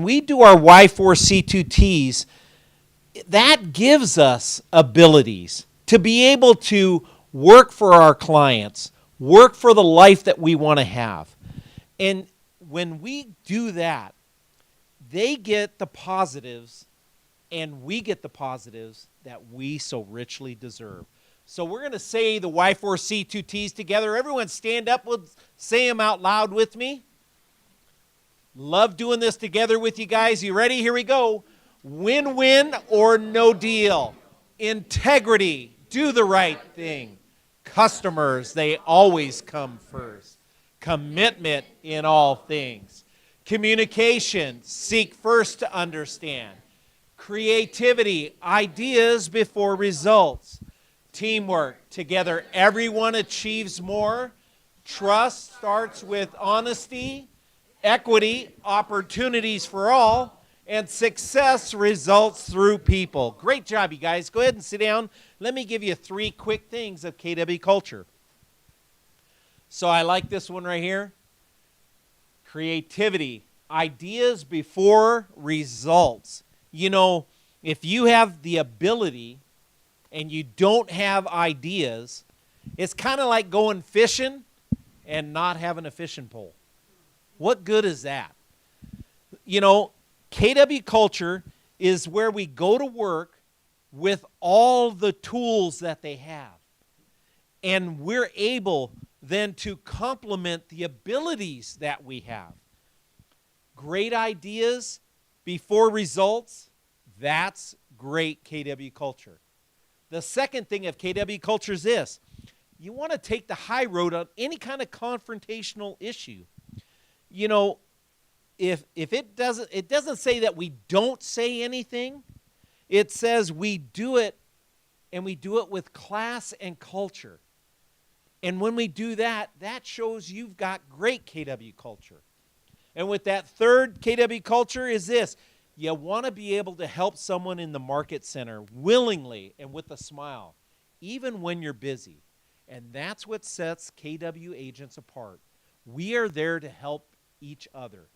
We do our Y4C2Ts, that gives us abilities to be able to work for our clients, work for the life that we want to have. And when we do that, they get the positives and we get the positives that we so richly deserve. So we're going to say the Y4C2Ts together. Everyone stand up. We'll say them out loud with me. Love doing this together with you guys. You ready? Here we go. Win-win or no deal. Integrity. Do the right thing. Customers, they always come first. Commitment in all things. Communication. Seek first to understand. Creativity. Ideas before results. Teamwork. Together everyone achieves more. Trust starts with honesty. Equity, opportunities for all, and success results through people. Great job, you guys. Go ahead and sit down. Let me give you 3 quick things of KW culture. So I like this one right here. Creativity, ideas before results. You know, if you have the ability and you don't have ideas, it's kind of like going fishing and not having a fishing pole. What good is that? You know, KW culture is where we go to work with all the tools that they have. And we're able then to complement the abilities that we have. Great ideas before results, that's great KW culture. The second thing of KW culture is this. You want to take the high road on any kind of confrontational issue. You know, if it doesn't say that we don't say anything. It says we do it, and we do it with class and culture. And when we do that, that shows you've got great KW culture. And with that third KW culture is this. You want to be able to help someone in the market center willingly and with a smile, even when you're busy. And that's what sets KW agents apart. We are there to help each other.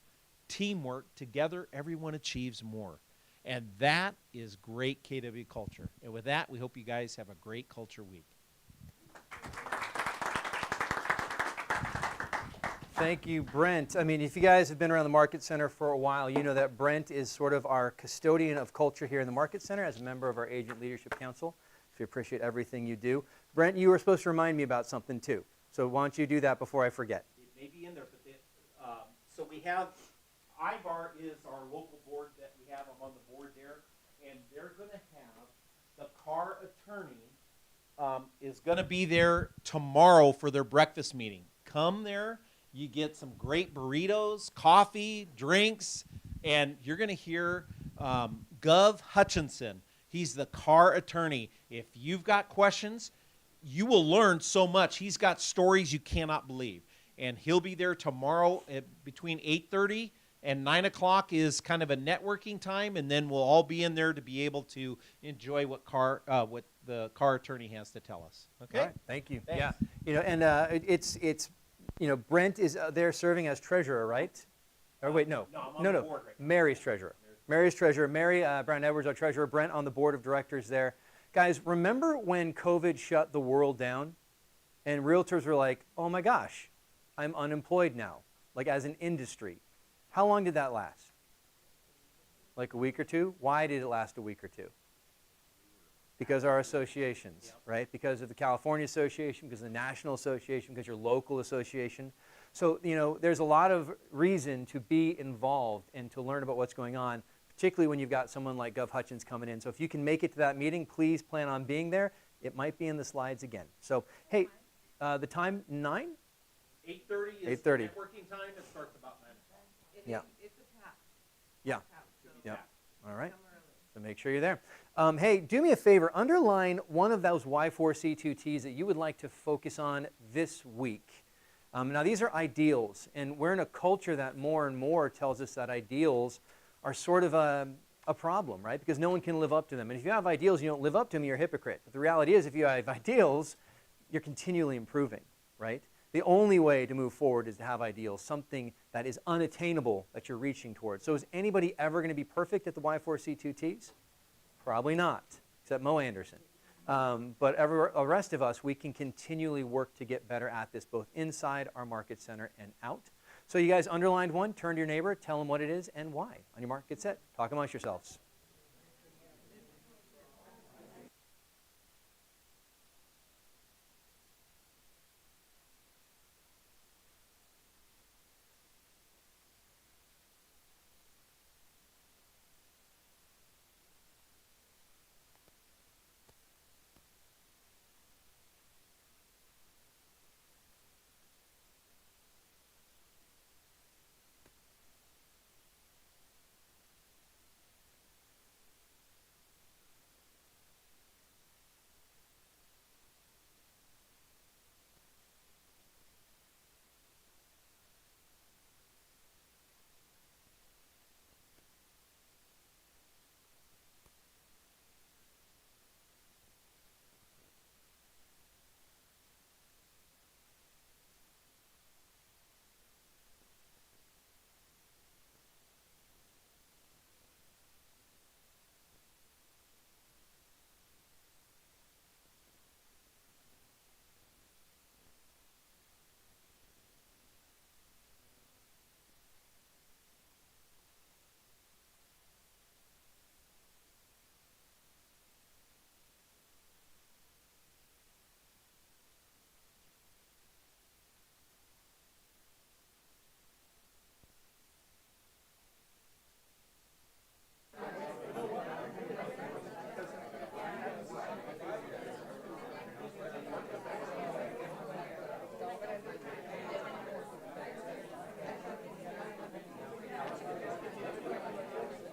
Teamwork, together everyone achieves more. And that is great KW culture. And with that, we hope you guys have a great culture week. Thank you, Brent. I mean, if you guys have been around the Market Center for a while, you know that Brent is sort of our custodian of culture here in the Market Center as a member of our Agent Leadership Council. So we appreciate everything you do. Brent, you were supposed to remind me about something too. So why don't you do that before I forget? It may be in there, but so we have, IVAR is our local board that we have. I'm on the board there, and they're going to have the car attorney is going to be there tomorrow for their breakfast meeting. Come there. You get some great burritos, coffee, drinks, and you're going to hear Gov Hutchinson. He's the car attorney. If you've got questions, you will learn so much. He's got stories you cannot believe. And he'll be there tomorrow between 8:30 and 9 o'clock is kind of a networking time, and then we'll all be in there to be able to enjoy what the car attorney has to tell us. Okay? All right, thank you. Thanks. Yeah, you know, and it's you know, Brent is there serving as treasurer, right? Or wait, no, I'm on the board right now. Mary's treasurer. Mary's treasurer. Mary Brown Edwards, our treasurer. Brent on the board of directors there. Guys, remember when COVID shut the world down, and realtors were like, "Oh my gosh, I'm unemployed now," like as an industry. How long did that last? Like a week or two? Why did it last a week or two? Because our associations, right? Because of the California Association, because of the National Association, because your local association. So, you know, there's a lot of reason to be involved and to learn about what's going on, particularly when you've got someone like Gov Hutchins coming in. So if you can make it to that meeting, please plan on being there. It might be in the slides again. So, hey, the time, 9? 8:30 is 8:30. the networking time. It starts about 9 o'clock. Yeah. It's a tap. Yeah. Yeah. All right. So make sure you're there. Hey, do me a favor. Underline one of those Y4C2Ts that you would like to focus on this week. Now, these are ideals, and we're in a culture that more and more tells us that ideals are sort of a problem, right? Because no one can live up to them. And if you have ideals and you don't live up to them, you're a hypocrite. But the reality is, if you have ideals, you're continually improving, right? The only way to move forward is to have ideals, something that is unattainable that you're reaching towards. So is anybody ever going to be perfect at the Y4C2Ts? Probably not, except Mo Anderson. But the rest of us, we can continually work to get better at this, both inside our market center and out. So you guys underlined one, turn to your neighbor, tell them what it is and why. On your mark, get set, talk amongst yourselves.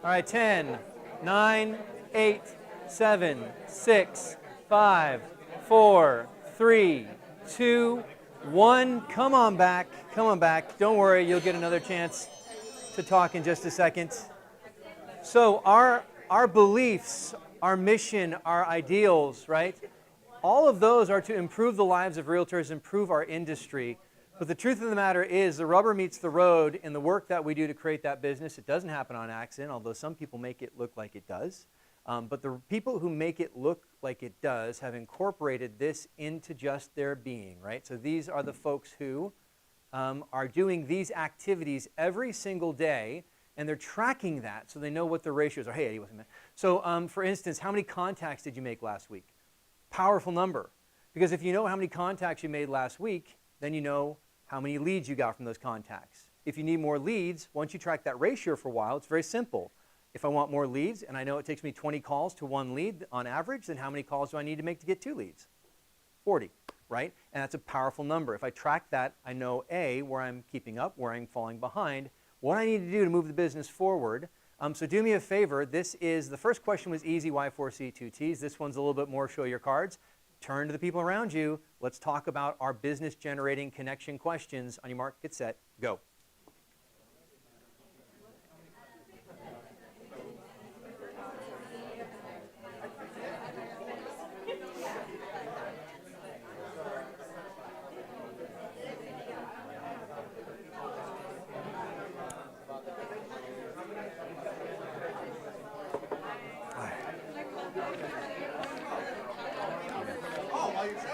All right, 10, 9, 8, 7, 6, 5, 4, 3, 2, 1. Come on back. Come on back. Don't worry, you'll get another chance to talk in just a second. So our beliefs, our mission, our ideals, right? All of those are to improve the lives of realtors, improve our industry. But the truth of the matter is the rubber meets the road in the work that we do to create that business. It doesn't happen on accident, although some people make it look like it does. But the people who make it look like it does have incorporated this into just their being, right? So these are the folks who are doing these activities every single day, and they're tracking that so they know what the ratios are. Hey, Eddie, what's a minute? So for instance, how many contacts did you make last week? Powerful number. Because if you know how many contacts you made last week, then you know how many leads you got from those contacts. If you need more leads, once you track that ratio for a while, it's very simple. If I want more leads, and I know it takes me 20 calls to one lead on average, then how many calls do I need to make to get 2 leads? 40, right? And that's a powerful number. If I track that, I know A, where I'm keeping up, where I'm falling behind, what I need to do to move the business forward. So do me a favor. The first question was easy, Y4C2Ts. This one's a little bit more show your cards. Turn to the people around you. Let's talk about our business generating connection questions. On your mark, get set, go.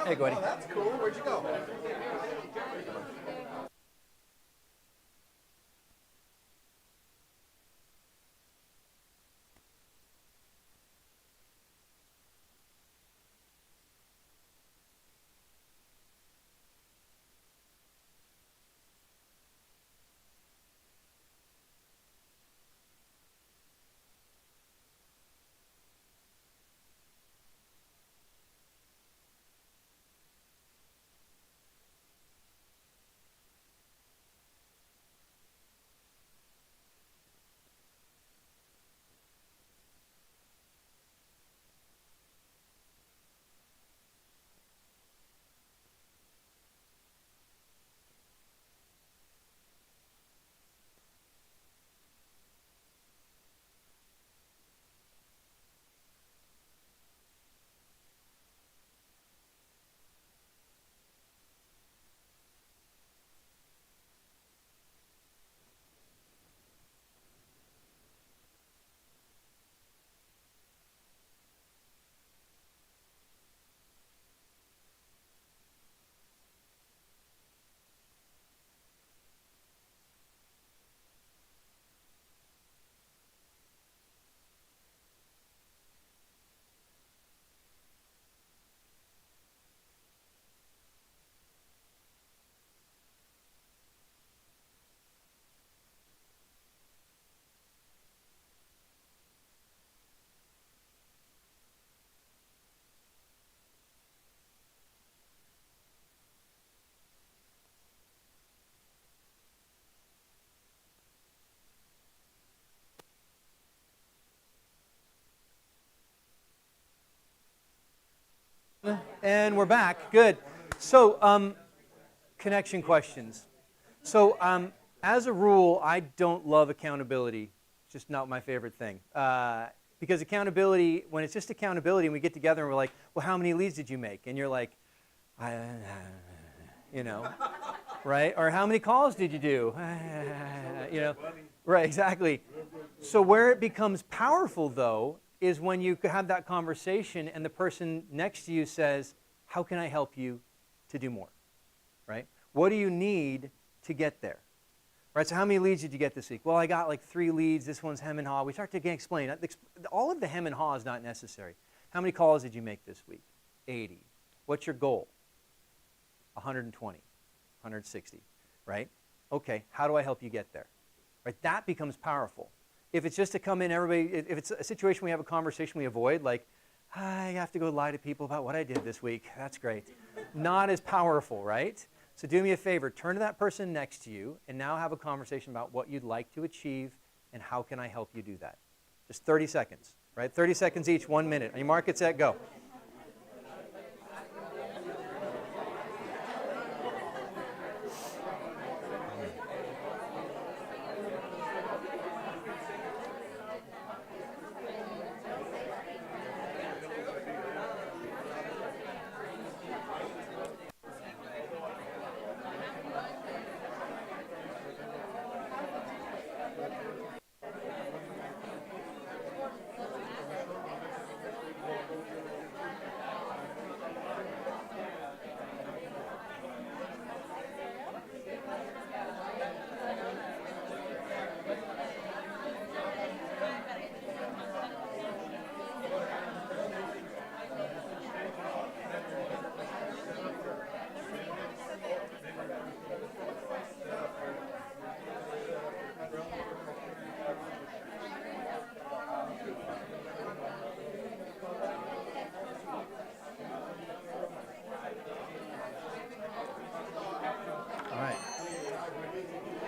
Hey, go ahead. Oh, that's cool. Where'd you go? And we're back. Good. So, connection questions. So, as a rule, I don't love accountability. It's just not my favorite thing. Because accountability, when it's just accountability and we get together and we're like, well, how many leads did you make? And you're like, you know, right? Or how many calls did you do? You know, right, exactly. So where it becomes powerful, though, is when you have that conversation and the person next to you says, how can I help you to do more, right? What do you need to get there? Right, so how many leads did you get this week? Well, I got like 3 leads. This one's hem and haw. We start to explain. All of the hem and haw is not necessary. How many calls did you make this week? 80. What's your goal? 120, 160, right? Okay, how do I help you get there? Right, that becomes powerful. If it's just to come in, everybody, if it's a situation we have a conversation we avoid, like, I have to go lie to people about what I did this week. That's great. Not as powerful, right? So do me a favor, turn to that person next to you and now have a conversation about what you'd like to achieve and how can I help you do that. Just 30 seconds, right? 30 seconds each, 1 minute. On your mark, get set, go.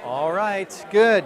All right, good.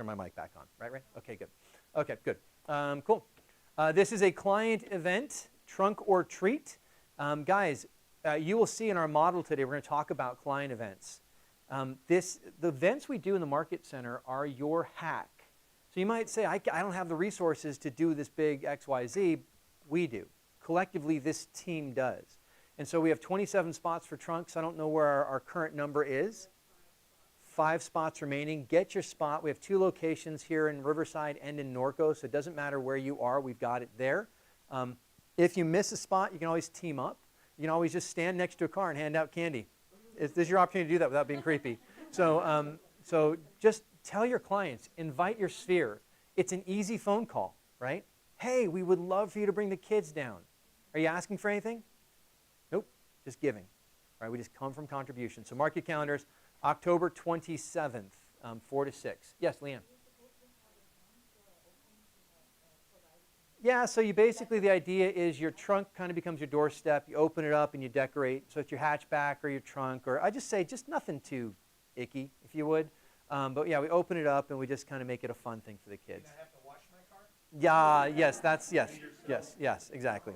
turn my mic back on. Right, Ray? Okay, good. Okay, good. Cool. This is a client event, trunk or treat. Guys, you will see in our model today, we're going to talk about client events. The events we do in the Market Center are your hack. So you might say, I don't have the resources to do this big XYZ. We do. Collectively, this team does. And so we have 27 spots for trunks. I don't know where our current number is. 5 spots remaining. Get your spot. We have 2 locations here in Riverside and in Norco, so it doesn't matter where you are. We've got it there. If you miss a spot, you can always team up. You can always just stand next to a car and hand out candy. This is your opportunity to do that without being creepy. So just tell your clients, invite your sphere. It's an easy phone call, right? Hey, we would love for you to bring the kids down. Are you asking for anything? Nope, just giving. Right? We just come from contribution. So mark your calendars. October 27th, 4 to 6. Yes, Leanne. Yeah, so you basically, the idea is your trunk kind of becomes your doorstep. You open it up and you decorate. So it's your hatchback or your trunk, or I just say just nothing too icky, if you would. But yeah, we open it up and we just kind of make it a fun thing for the kids. I have to wash my car? Yeah, yes, exactly.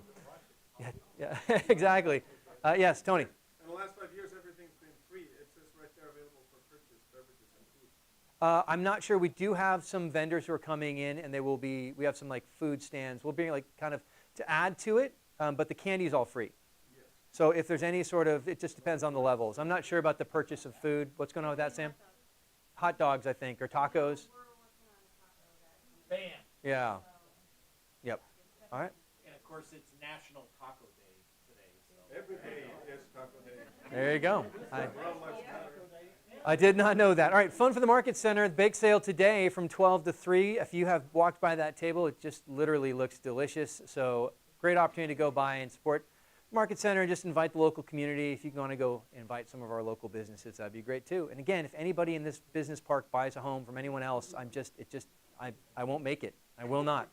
Yeah, exactly. Yes, Tony. In the last 5 years, everything's been free. It says right there available for purchase, beverages and food. I'm not sure. We do have some vendors who are coming in, and we have some like food stands. We'll bring like kind of to add to it, but the candy is all free. Yes. So if there's any sort of, it just depends on the levels. I'm not sure about the purchase of food. What's going on with that, Sam? Hot dogs, I think, or tacos. Bam. Yeah. Yep. All right. And of course, it's National Taco Day today. So. Every day is Taco Day. There you go. Brown lives matter. I did not know that. All right, Fun for the Market Center, the bake sale today from 12 to 3. If you have walked by that table, it just literally looks delicious. So great opportunity to go by and support Market Center and just invite the local community. If you want to go invite some of our local businesses, that'd be great too. And again, if anybody in this business park buys a home from anyone else, I won't make it. I will not.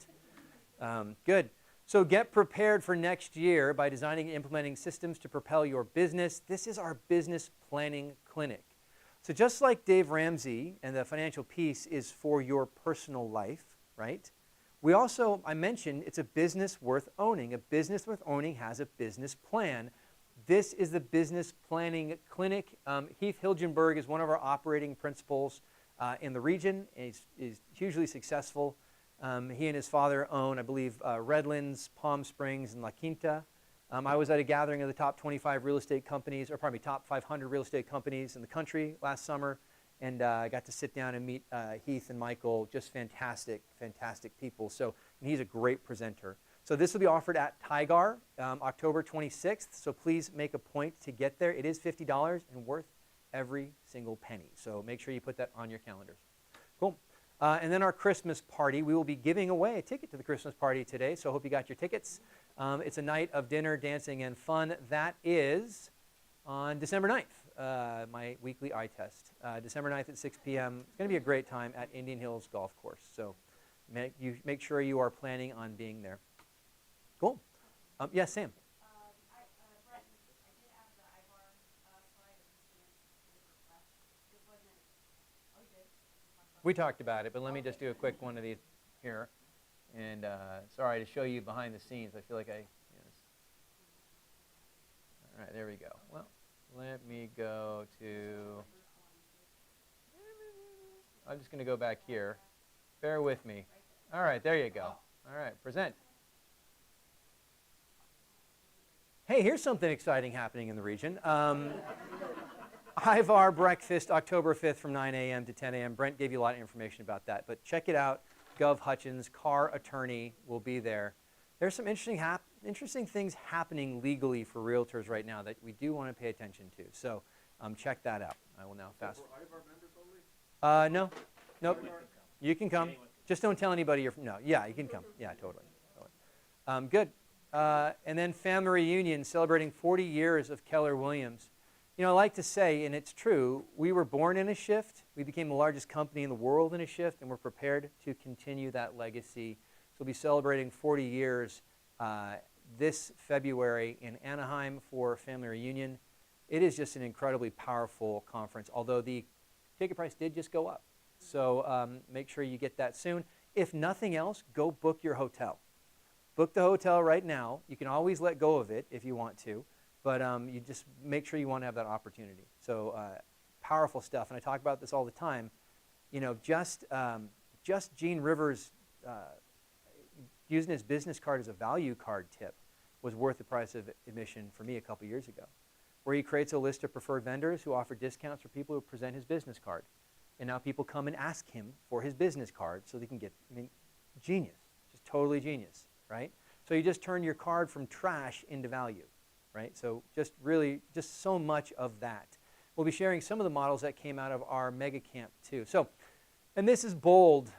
Good. So get prepared for next year by designing and implementing systems to propel your business. This is our business planning clinic. So just like Dave Ramsey and the financial piece is for your personal life, right? We also, I mentioned, it's a business worth owning. A business worth owning has a business plan. This is the business planning clinic. Heath Hilgenberg is one of our operating principals in the region. He's hugely successful. He and his father own, I believe, Redlands, Palm Springs, and La Quinta. I was at a gathering of the top 25 real estate companies, or pardon me, top 500 real estate companies in the country last summer, and I got to sit down and meet Heath and Michael, just fantastic, fantastic people. So, and he's a great presenter. So this will be offered at Tigar, October 26th, so please make a point to get there. It is $50 and worth every single penny, so make sure you put that on your calendars. Cool. And then our Christmas party, we will be giving away a ticket to the Christmas party today, so I hope you got your tickets. It's a night of dinner, dancing, and fun. That is on December 9th, my weekly eye test. December 9th at 6 p.m. It's going to be a great time at Indian Hills Golf Course, so make sure you are planning on being there. Cool. Yes, Sam? We talked about it, but let me just do a quick one of these here. And sorry to show you behind the scenes. I feel like yes. All right, there we go. Well, let me go to, I'm just going to go back here. Bear with me. All right, there you go. All right, present. Hey, here's something exciting happening in the region. Ivar breakfast, October 5th from 9 a.m. to 10 a.m. Brent gave you a lot of information about that, but check it out. Gov Hutchins, car attorney, will be there. There's some interesting things happening legally for realtors right now that we do want to pay attention to. So check that out. I will now fast. For Ivar members only? No, nope. You can come. Just don't tell anybody you're from. No, yeah, you can come. Yeah, totally. Good. And then family reunion, celebrating 40 years of Keller Williams. You know, I like to say, and it's true, we were born in a shift. We became the largest company in the world in a shift, and we're prepared to continue that legacy. So we'll be celebrating 40 years this February in Anaheim for family reunion. It is just an incredibly powerful conference, although the ticket price did just go up. So make sure you get that soon. If nothing else, go book your hotel. Book the hotel right now. You can always let go of it if you want to, but you just make sure you want to have that opportunity. So powerful stuff, and I talk about this all the time. You know, just Gene Rivers using his business card as a value card tip was worth the price of admission for me a couple years ago, where he creates a list of preferred vendors who offer discounts for people who present his business card. And now people come and ask him for his business card so they can get, I mean, genius, just totally genius, right? So you just turn your card from trash into value, right? So just really, just so much of that. We'll be sharing some of the models that came out of our mega camp too. So, and this is bold.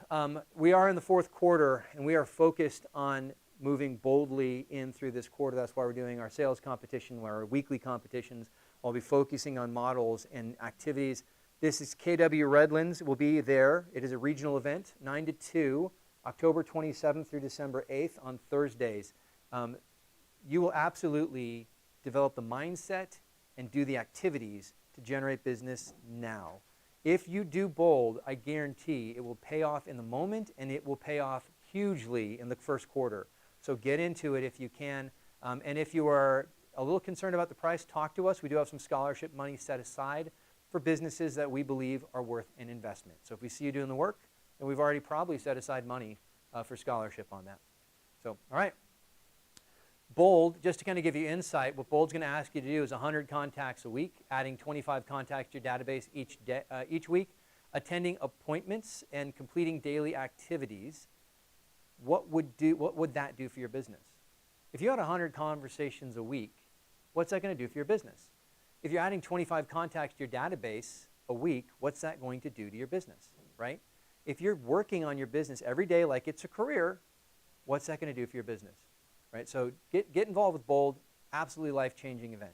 We are in the fourth quarter, and we are focused on moving boldly in through this quarter. That's why we're doing our sales competition, our weekly competitions. I'll be focusing on models and activities. This is KW Redlands. Will be there. It is a regional event, 9 to 2, October 27th through December 8th on Thursdays. You will absolutely develop the mindset and do the activities to generate business now. If you do bold, I guarantee it will pay off in the moment, and it will pay off hugely in the first quarter. So get into it if you can. And if you are a little concerned about the price, talk to us. We do have some scholarship money set aside for businesses that we believe are worth an investment. So if we see you doing the work, then we've already probably set aside money for scholarship on that. So, all right. Bold, just to kind of give you insight, what Bold's going to ask you to do is 100 contacts a week, adding 25 contacts to your database each week, attending appointments, and completing daily activities. What would that do for your business? If you had 100 conversations a week, what's that going to do for your business? If you're adding 25 contacts to your database a week, what's that going to do to your business, right? If you're working on your business every day like it's a career, what's that going to do for your business, right? So get involved with Bold, absolutely life-changing event.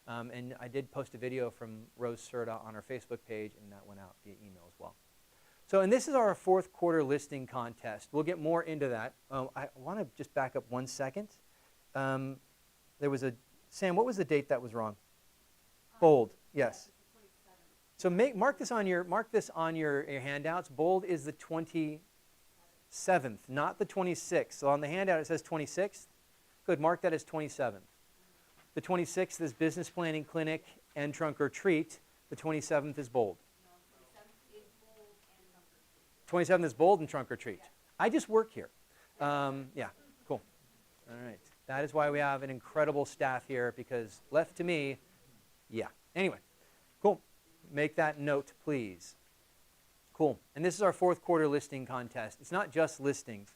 And I did post a video from Rose Serta on our Facebook page, and that went out via email as well. So, and this is our fourth quarter listing contest. We'll get more into that. I want to just back up 1 second. There was Sam, what was the date that was wrong? Bold, yes. So mark this on your handouts. Bold is the 27th, not the 26th. So on the handout it says 26th. Good, mark that as 27th. The 26th is Business Planning Clinic and Trunk or Treat. The 27th is Bold. 27th is Bold and Trunk or Treat. I just work here. Yeah, cool. All right. That is why we have an incredible staff here, because left to me, yeah. Anyway, cool. Make that note, please. Cool. And this is our fourth quarter listing contest. It's not just listings.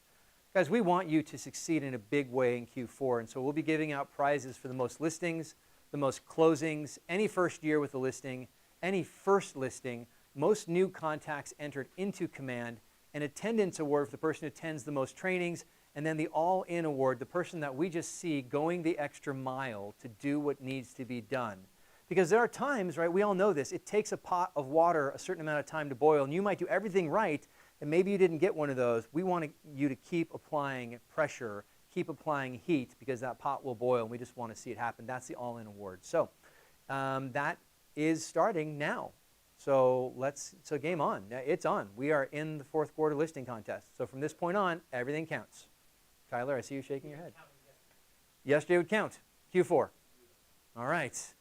Guys, we want you to succeed in a big way in Q4, and so we'll be giving out prizes for the most listings, the most closings, any first year with a listing, any first listing, most new contacts entered into command, an attendance award for the person who attends the most trainings, and then the all-in award, the person that we just see going the extra mile to do what needs to be done. Because there are times, right, we all know this, it takes a pot of water a certain amount of time to boil, and you might do everything right, and maybe you didn't get one of those. We want you to keep applying pressure, keep applying heat, because that pot will boil, and we just want to see it happen. That's the all-in award. So that is starting now. So game on. It's on. We are in the fourth quarter listing contest. So from this point on, everything counts. Tyler, I see you shaking your head. Yesterday would count. Q4. All right.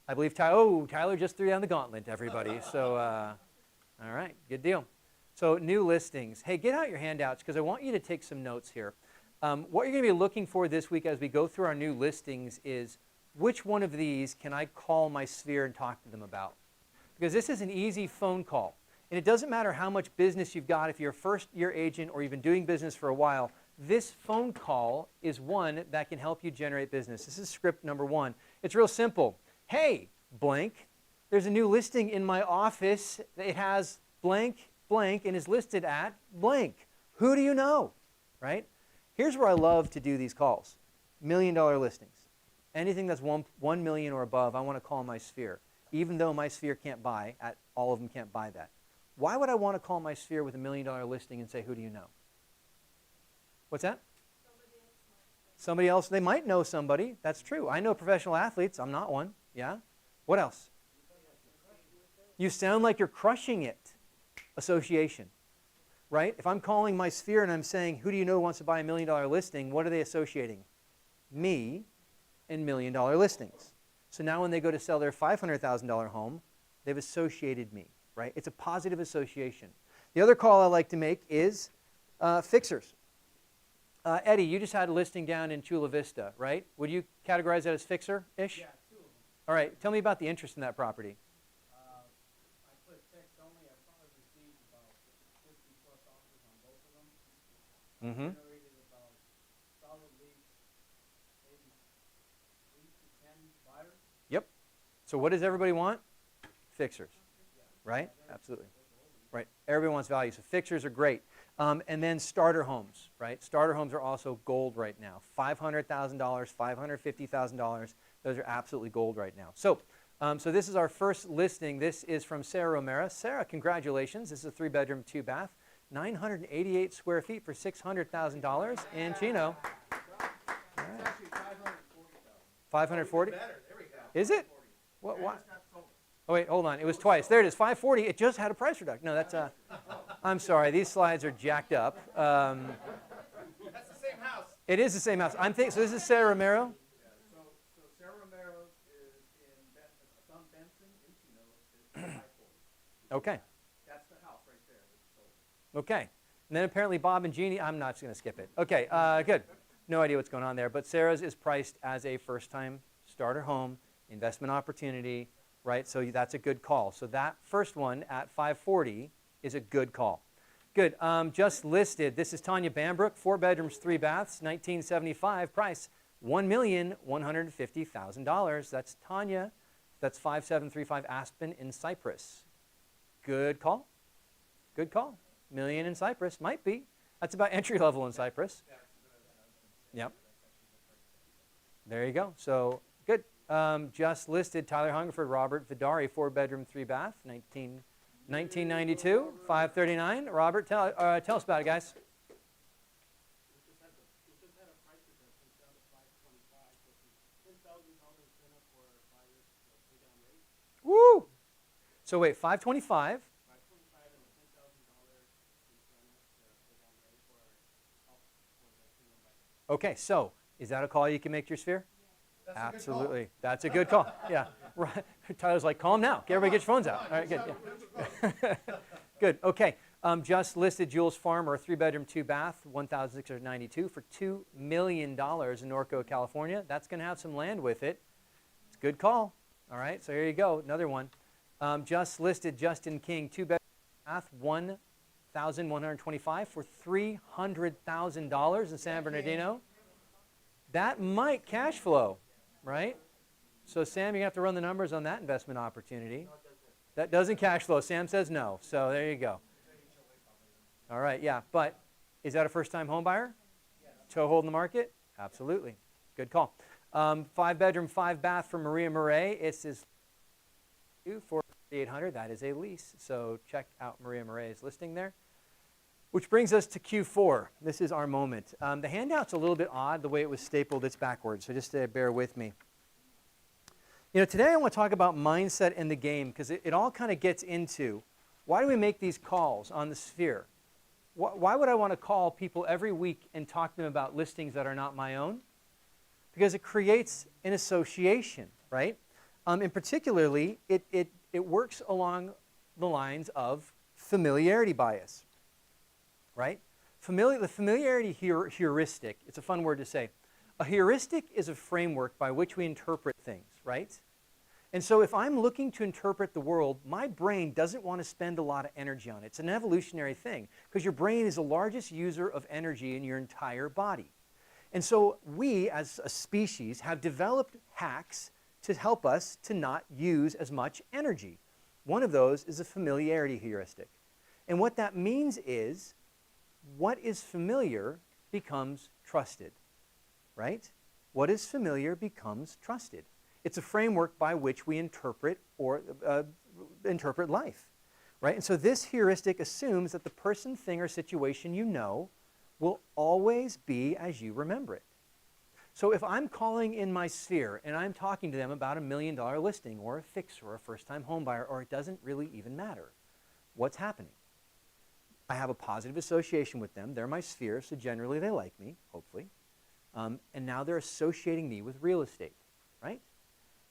I believe Tyler just threw down the gauntlet, everybody. So, all right, good deal. So new listings. Hey, get out your handouts, because I want you to take some notes here. What you're going to be looking for this week as we go through our new listings is, which one of these can I call my sphere and talk to them about? Because this is an easy phone call. And it doesn't matter how much business you've got, if you're a first-year agent or you've been doing business for a while, this phone call is one that can help you generate business. This is script number one. It's real simple. Hey, blank, there's a new listing in my office. It has blank, blank, and is listed at blank. Who do you know, right? Here's where I love to do these calls. $1 million listings. Anything that's 1 million or above, I want to call my sphere. Even though my sphere can't buy, all of them can't buy that. Why would I want to call my sphere with $1 million listing and say, who do you know? What's that? Somebody else. They might know somebody. That's true. I know professional athletes. I'm not one. Yeah? What else? You sound like you're crushing it. Association, right? If I'm calling my sphere and I'm saying, who do you know wants to buy $1 million listing, what are they associating? Me and $1 million listings. So now when they go to sell their $500,000 home, they've associated me, right? It's a positive association. The other call I like to make is fixers. Eddie, you just had a listing down in Chula Vista, right? Would you categorize that as fixer-ish? Yeah, 2 of them. All right, tell me about the interest in that property. I put fixed only. I probably received about 50 plus offers on both of them. Mm-hmm. Generated about solidly maybe 8 to 10 buyers. Yep. So what does everybody want? Fixers, right? Absolutely. Right. Everybody wants value. So fixers are great. And then starter homes, right? Starter homes are also gold right now. $500,000, $550,000. Those are absolutely gold right now. So, so this is our first listing. This is from Sarah Romero. Sarah, congratulations. This is a 3-bedroom, 2-bath, 988 square feet for $600,000 in Chino. It's actually 540,000. 540? Better, there we go. Is it? What? Oh, wait, hold on. It was twice. There it is, 540. It just had a price reduction. No, that's, I'm sorry. These slides are jacked up. That's the same house. It is the same house. So this is Sarah Romero. Yeah, so Sarah Romero is it's on Benson in Chino. It's 540. Okay. That's the house right there that's sold. Okay. And then apparently Bob and Jeannie, I'm not just going to skip it. Okay, good. No idea what's going on there. But Sarah's is priced as a first-time starter home, investment opportunity, right? So that's a good call. So that first one at 540 is a good call. Good. Just listed. This is Tanya Bambrook, 4 bedrooms, 3 baths, 1975. Price $1,150,000. That's Tanya. That's 5735 Aspen in Cypress. Good call. Good call. Million in Cypress. Might be. That's about entry level in Cypress. Yep. There you go. So good. Just listed Tyler Hungerford, Robert Vidari, 4 bedroom, 3 bath, 1992, 539. Robert, tell us about it, guys. We just had a price reduction down to 525. So $10,000 went up for 5 years pay down rate. Woo! So wait, 525. 525 and a $10,000 incentive pay down rate for help for the single buyer. Okay, so is that a call you can make to your sphere? That's Absolutely. That's a good call. Yeah. Right. Tyler's like, calm now. Everybody get your phones out. All right, good. Yeah. Good. Okay. Just listed Jules Farmer, 3 bedroom, 2 bath, 1,692 for $2 million in Norco, California. That's going to have some land with it. It's a good call. All right. So here you go. Another one. Just listed Justin King, 2 bedroom, bath, 1,125 for $300,000 in San Bernardino. That might cash flow, right? So Sam, you're going to have to run the numbers on that investment opportunity. That doesn't cash flow. Sam says no. So there you go. All right, yeah. But is that a first-time home buyer? Toehold in the market? Absolutely. Good call. 5 bedroom, 5 bath for Maria Murray. It's his for $800. That is a lease. So check out Maria Murray's listing there. Which brings us to Q4. This is our moment. The handout's a little bit odd, the way it was stapled. It's backwards, so just bear with me. You know, today I want to talk about mindset in the game because it all kind of gets into why do we make these calls on the sphere? Why would I want to call people every week and talk to them about listings that are not my own? Because it creates an association, right? And particularly, it works along the lines of familiarity bias. Right? The familiarity heuristic, it's a fun word to say. A heuristic is a framework by which we interpret things, right? And so if I'm looking to interpret the world, my brain doesn't want to spend a lot of energy on it. It's an evolutionary thing because your brain is the largest user of energy in your entire body. And so we, as a species, have developed hacks to help us to not use as much energy. One of those is a familiarity heuristic. And what that means is what is familiar becomes trusted, right? What is familiar becomes trusted. It's a framework by which we interpret interpret life, right? And so this heuristic assumes that the person, thing, or situation you know will always be as you remember it. So if I'm calling in my sphere and I'm talking to them about $1 million listing or a fix or a first-time home buyer, or it doesn't really even matter, what's happening? I have a positive association with them. They're my sphere, so generally they like me, hopefully. And now they're associating me with real estate, right?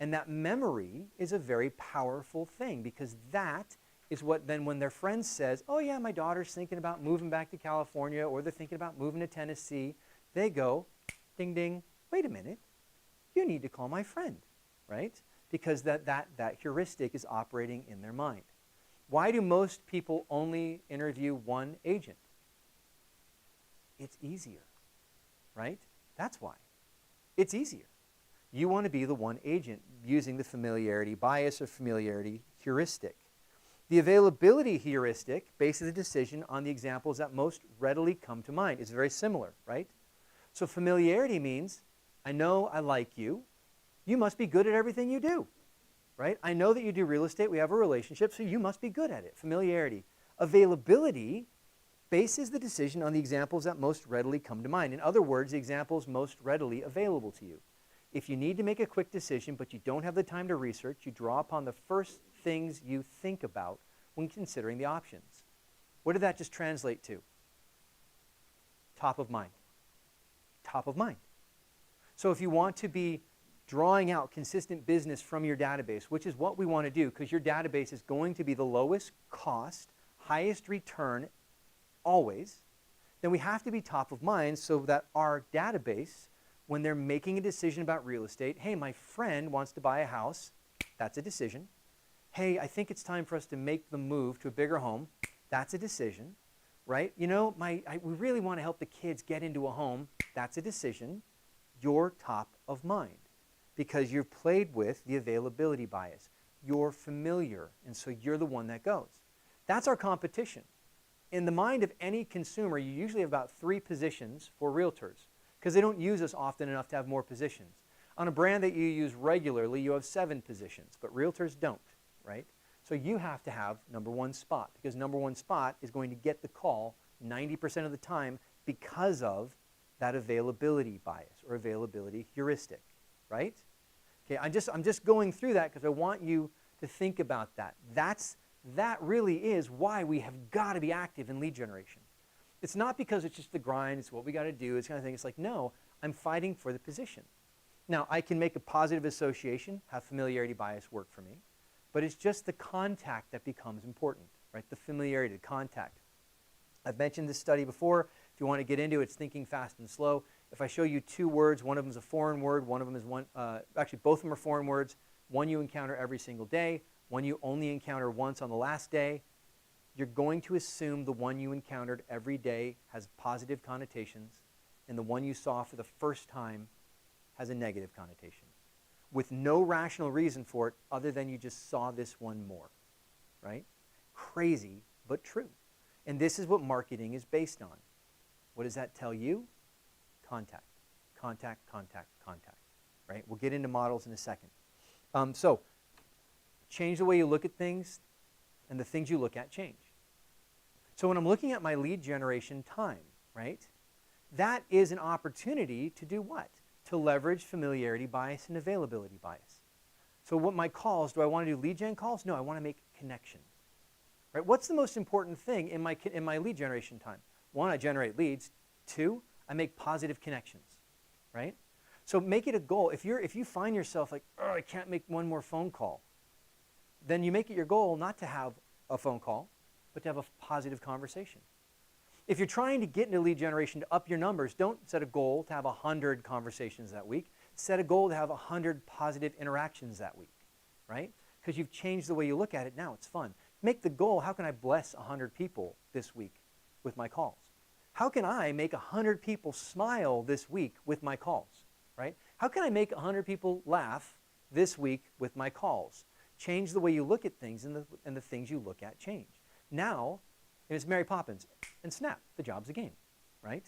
And that memory is a very powerful thing, because that is what then when their friend says, oh yeah, my daughter's thinking about moving back to California, or they're thinking about moving to Tennessee, they go, ding, ding, wait a minute, you need to call my friend, right? Because that heuristic is operating in their mind. Why do most people only interview one agent? It's easier, right? That's why. It's easier. You want to be the one agent using the familiarity bias or familiarity heuristic. The availability heuristic bases the decision on the examples that most readily come to mind. It's very similar, right? So familiarity means, I know I like you. You must be good at everything you do, right? I know that you do real estate. We have a relationship, so you must be good at it. Familiarity. Availability bases the decision on the examples that most readily come to mind. In other words, the examples most readily available to you. If you need to make a quick decision, but you don't have the time to research, you draw upon the first things you think about when considering the options. What did that just translate to? Top of mind. Top of mind. So if you want to be drawing out consistent business from your database, which is what we want to do, because your database is going to be the lowest cost, highest return always, then we have to be top of mind so that our database, when they're making a decision about real estate, hey, my friend wants to buy a house, that's a decision. Hey, I think it's time for us to make the move to a bigger home, that's a decision, right? You know, we really want to help the kids get into a home, that's a decision. You're top of mind because you've played with the availability bias. You're familiar, and so you're the one that goes. That's our competition. In the mind of any consumer, you usually have about 3 positions for realtors because they don't use us often enough to have more positions. On a brand that you use regularly, you have 7 positions, but realtors don't, right? So you have to have number 1 spot because number 1 spot is going to get the call 90% of the time because of that availability bias or availability heuristic, right? Okay, I'm just going through that because I want you to think about that. That really is why we have got to be active in lead generation. It's not because it's just the grind, it's what we got to do, it's kind of thing. It's like, no, I'm fighting for the position. Now, I can make a positive association, have familiarity bias work for me, but it's just the contact that becomes important, right? The familiarity, the contact. I've mentioned this study before. If you want to get into it, it's thinking fast and slow. If I show you 2 words, one of them is a foreign word, one of them is actually both of them are foreign words. One you encounter every single day, one you only encounter once on the last day. You're going to assume the one you encountered every day has positive connotations, and the one you saw for the first time has a negative connotation, with no rational reason for it other than you just saw this one more, right? Crazy, but true. And this is what marketing is based on. What does that tell you? Contact, contact, contact, contact, right? We'll get into models in a second. So change the way you look at things, and the things you look at change. So when I'm looking at my lead generation time, right, that is an opportunity to do what? To leverage familiarity bias and availability bias. So what my calls, do I want to do lead gen calls? No, I want to make connections. Right? What's the most important thing in my lead generation time? 1, I generate leads. 2, I make positive connections, right? So make it a goal. If you find yourself like, oh, I can't make one more phone call, then you make it your goal not to have a phone call, but to have a positive conversation. If you're trying to get into lead generation to up your numbers, don't set a goal to have 100 conversations that week. Set a goal to have 100 positive interactions that week, right? Because you've changed the way you look at it. Now it's fun. Make the goal, how can I bless 100 people this week with my calls? How can I make 100 people smile this week with my calls, right? How can I make 100 people laugh this week with my calls? Change the way you look at things, and the things you look at change. Now, it's Mary Poppins, and snap, the job's a game, right?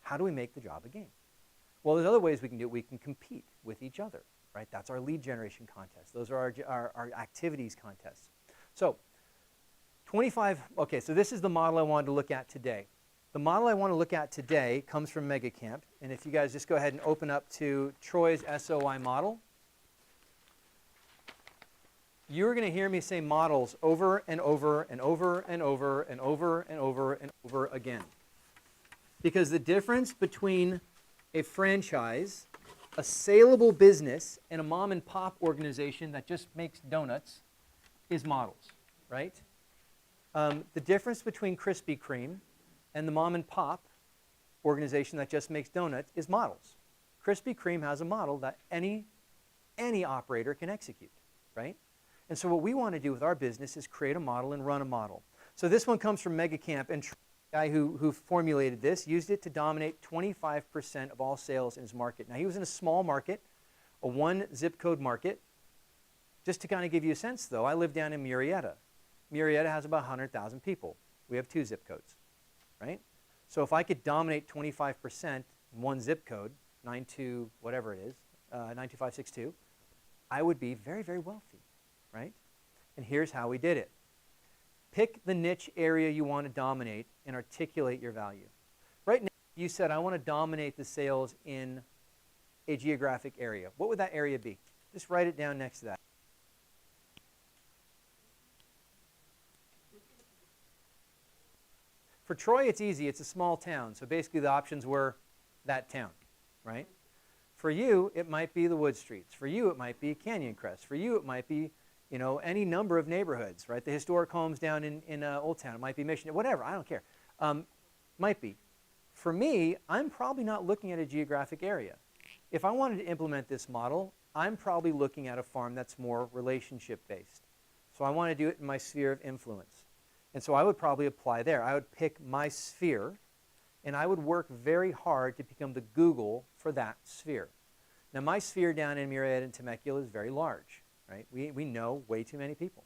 How do we make the job a game? Well, there's other ways we can do it. We can compete with each other, right? That's our lead generation contest. Those are our activities contests. So, 25, okay, so this is the model I wanted to look at today. The model I want to look at today comes from MegaCamp, and if you guys just go ahead and open up to Troy's SOI model. you're going to hear me say models over and over and over and over and over and over and over again. Because the difference between a franchise, a saleable business, and a mom and pop organization that just makes donuts is models, right? The difference between Krispy Kreme and the mom and pop organization that just makes donuts is models. Krispy Kreme has a model that any operator can execute, right? And so what we want to do with our business is create a model and run a model. So this one comes from Mega Camp, and the guy who formulated this used it to dominate 25% of all sales in his market. Now, he was in a small market, a one zip code market. Just to kind of give you a sense, though, I live down in Murrieta. Murrieta has about 100,000 people. We have 2 zip codes, right? So if I could dominate 25% in one zip code, 92 whatever it is, 92562, I would be very, very wealthy, right? And here's how we did it. Pick the niche area you want to dominate and articulate your value. Right now, you said, I want to dominate the sales in a geographic area. What would that area be? Just write it down next to that. For Troy, it's easy. It's a small town. So basically, the options were that town, right? For you, it might be the Wood Streets. For you, it might be Canyon Crest. For you, it might be, you know, any number of neighborhoods, right? The historic homes down in Old Town. It might be Mission, whatever. I don't care. Might be. For me, I'm probably not looking at a geographic area. If I wanted to implement this model, I'm probably looking at a farm that's more relationship-based. So I want to do it in my sphere of influence. And so I would probably apply there. I would pick my sphere, and I would work very hard to become the Google for that sphere. Now, my sphere down in Murrieta and Temecula is very large, right? We know way too many people,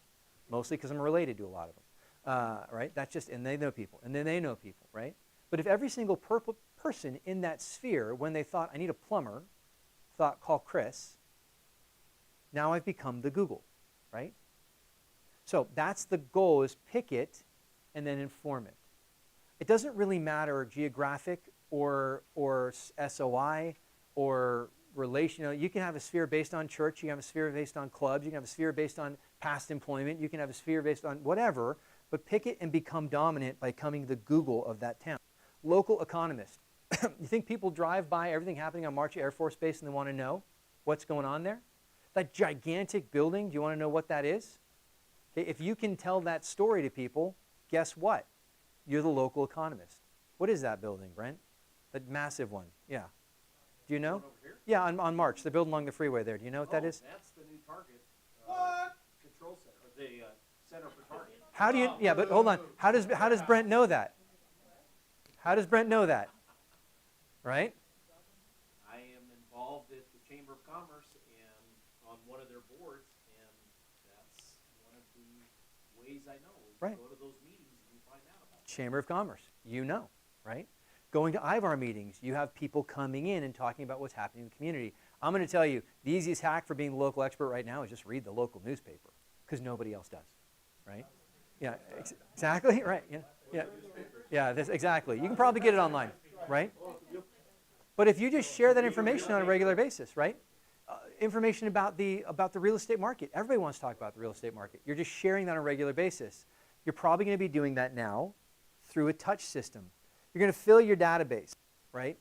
mostly because I'm related to a lot of them, right? That's just, and they know people, and then they know people, right? But if every single person in that sphere, when they thought, I need a plumber, thought, call Chris, now I've become the Google, right? So that's the goal, is pick it and then inform it. It doesn't really matter geographic or SOI or relational. You can have a sphere based on church. You can have a sphere based on clubs. You can have a sphere based on past employment. You can have a sphere based on whatever. But pick it and become dominant by becoming the Google of that town. Local economist. You think people drive by everything happening on March Air Force Base and they want to know what's going on there? That gigantic building, do you want to know what that is? Okay, if you can tell that story to people, guess what? You're the local economist. What is that building, Brent? That massive one. Yeah. Do you know? Over here? Yeah, on March. They're building along the freeway there. Do you know what that is? That's the new Target control center, or the center for Target. How do you? Yeah, but hold on. How does Brent know that? How does Brent know that? Right? I am involved at the Chamber of Commerce and on one of their boards, and that's one of the ways I know. Is Right. Go to those meetings and you find out about it. Chamber of Commerce. You know, right? Going to IVAR meetings, you have people coming in and talking about what's happening in the community. I'm going to tell you, the easiest hack for being the local expert right now is just read the local newspaper, because nobody else does, right? Yeah, exactly, right? Yeah, exactly. You can probably get it online, right? But if you just share that information on a regular basis, right? Information about the real estate market. Everybody wants to talk about the real estate market. You're just sharing that on a regular basis. You're probably going to be doing that now through a touch system. You're going to fill your database, right?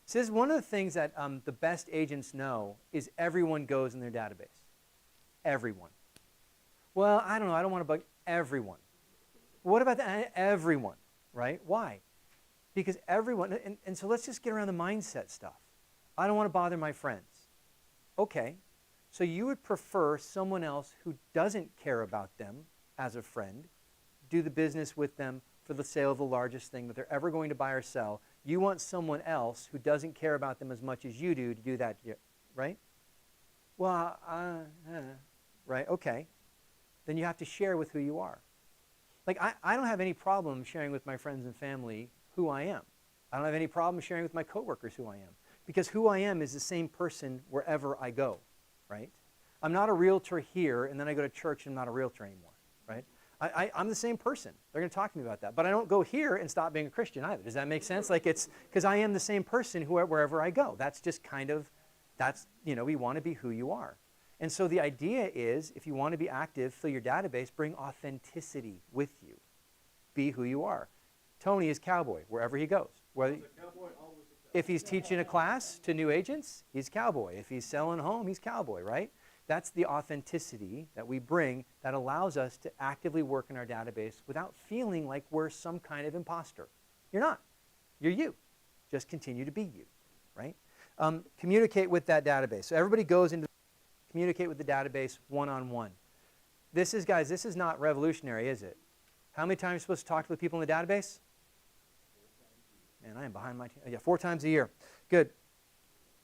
So this is one of the things that the best agents know is everyone goes in their database. Everyone. Well, I don't know. I don't want to bug everyone. What about everyone, right? Why? Because everyone, and so let's just get around the mindset stuff. I don't want to bother my friends. Okay, so you would prefer someone else who doesn't care about them as a friend, do the business with them for the sale of the largest thing that they're ever going to buy or sell. You want someone else who doesn't care about them as much as you do to do that, right? Well, right, okay. Then you have to share with who you are. Like, I don't have any problem sharing with my friends and family who I am. I don't have any problem sharing with my coworkers who I am. Because who I am is the same person wherever I go, right? I'm not a realtor here, and then I go to church and I'm not a realtor anymore, right? I'm the same person. They're going to talk to me about that. But I don't go here and stop being a Christian either. Does that make sense? Like, it's because I am the same person wherever I go. That's just kind of, we want to be who you are. And so the idea is, if you want to be active, fill your database, bring authenticity with you. Be who you are. Tony is cowboy wherever he goes. Whether, Cowboy, always a cowboy. if he's teaching a class to new agents, he's cowboy. If he's selling a home, he's cowboy, right? That's the authenticity that we bring that allows us to actively work in our database without feeling like we're some kind of imposter. You're not. You're you. Just continue to be you, right? Communicate with that database. So everybody goes into communicate with the database one-on-one. This is, guys, this is not revolutionary, is it? How many times are you supposed to talk to the people in the database? Man, I am behind my... yeah, 4 times a year. Good.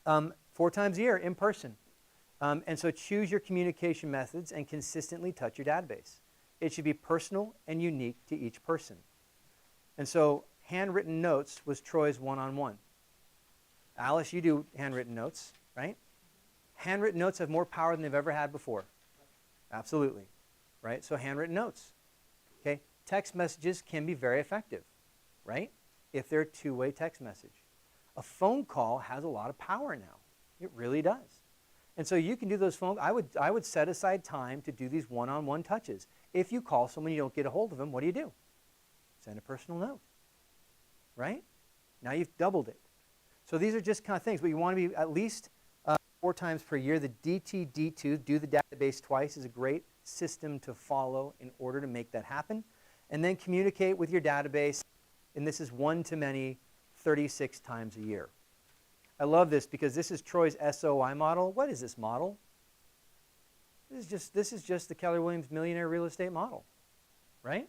4 times a year in person. And so choose your communication methods and consistently touch your database. It should be personal and unique to each person. And so handwritten notes was Troy's one-on-one. Alice, you do handwritten notes, right? Handwritten notes have more power than they've ever had before. Absolutely, right? So handwritten notes, okay? Text messages can be very effective, right? If they're a two-way text message. A phone call has a lot of power now. It really does. And so you can do those phone, I would set aside time to do these one-on-one touches. If you call someone you don't get a hold of them, what do? Send a personal note, right? Now you've doubled it. So these are just kind of things, but you want to be at least 4 times per year. The DTD2, do the database twice, is a great system to follow in order to make that happen. And then communicate with your database, and this is one-to-many, 36 times a year. I love this because this is Troy's SOI model. What is this model? This is just the Keller Williams Millionaire Real Estate model, right?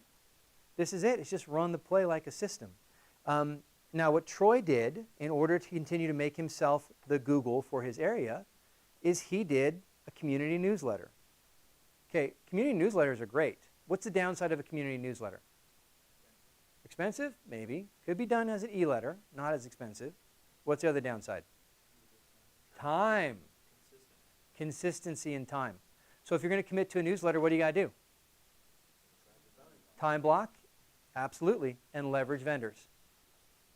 This is it. It's just run the play like a system. Now, what Troy did in order to continue to make himself the Google for his area is he did a community newsletter. Okay, community newsletters are great. What's the downside of a community newsletter? Expensive? Maybe. Could be done as an e-letter, not as expensive. What's the other downside? Time. Consistency and time. So if you're going to commit to a newsletter, what do you got to do? Time block? Absolutely. And leverage vendors.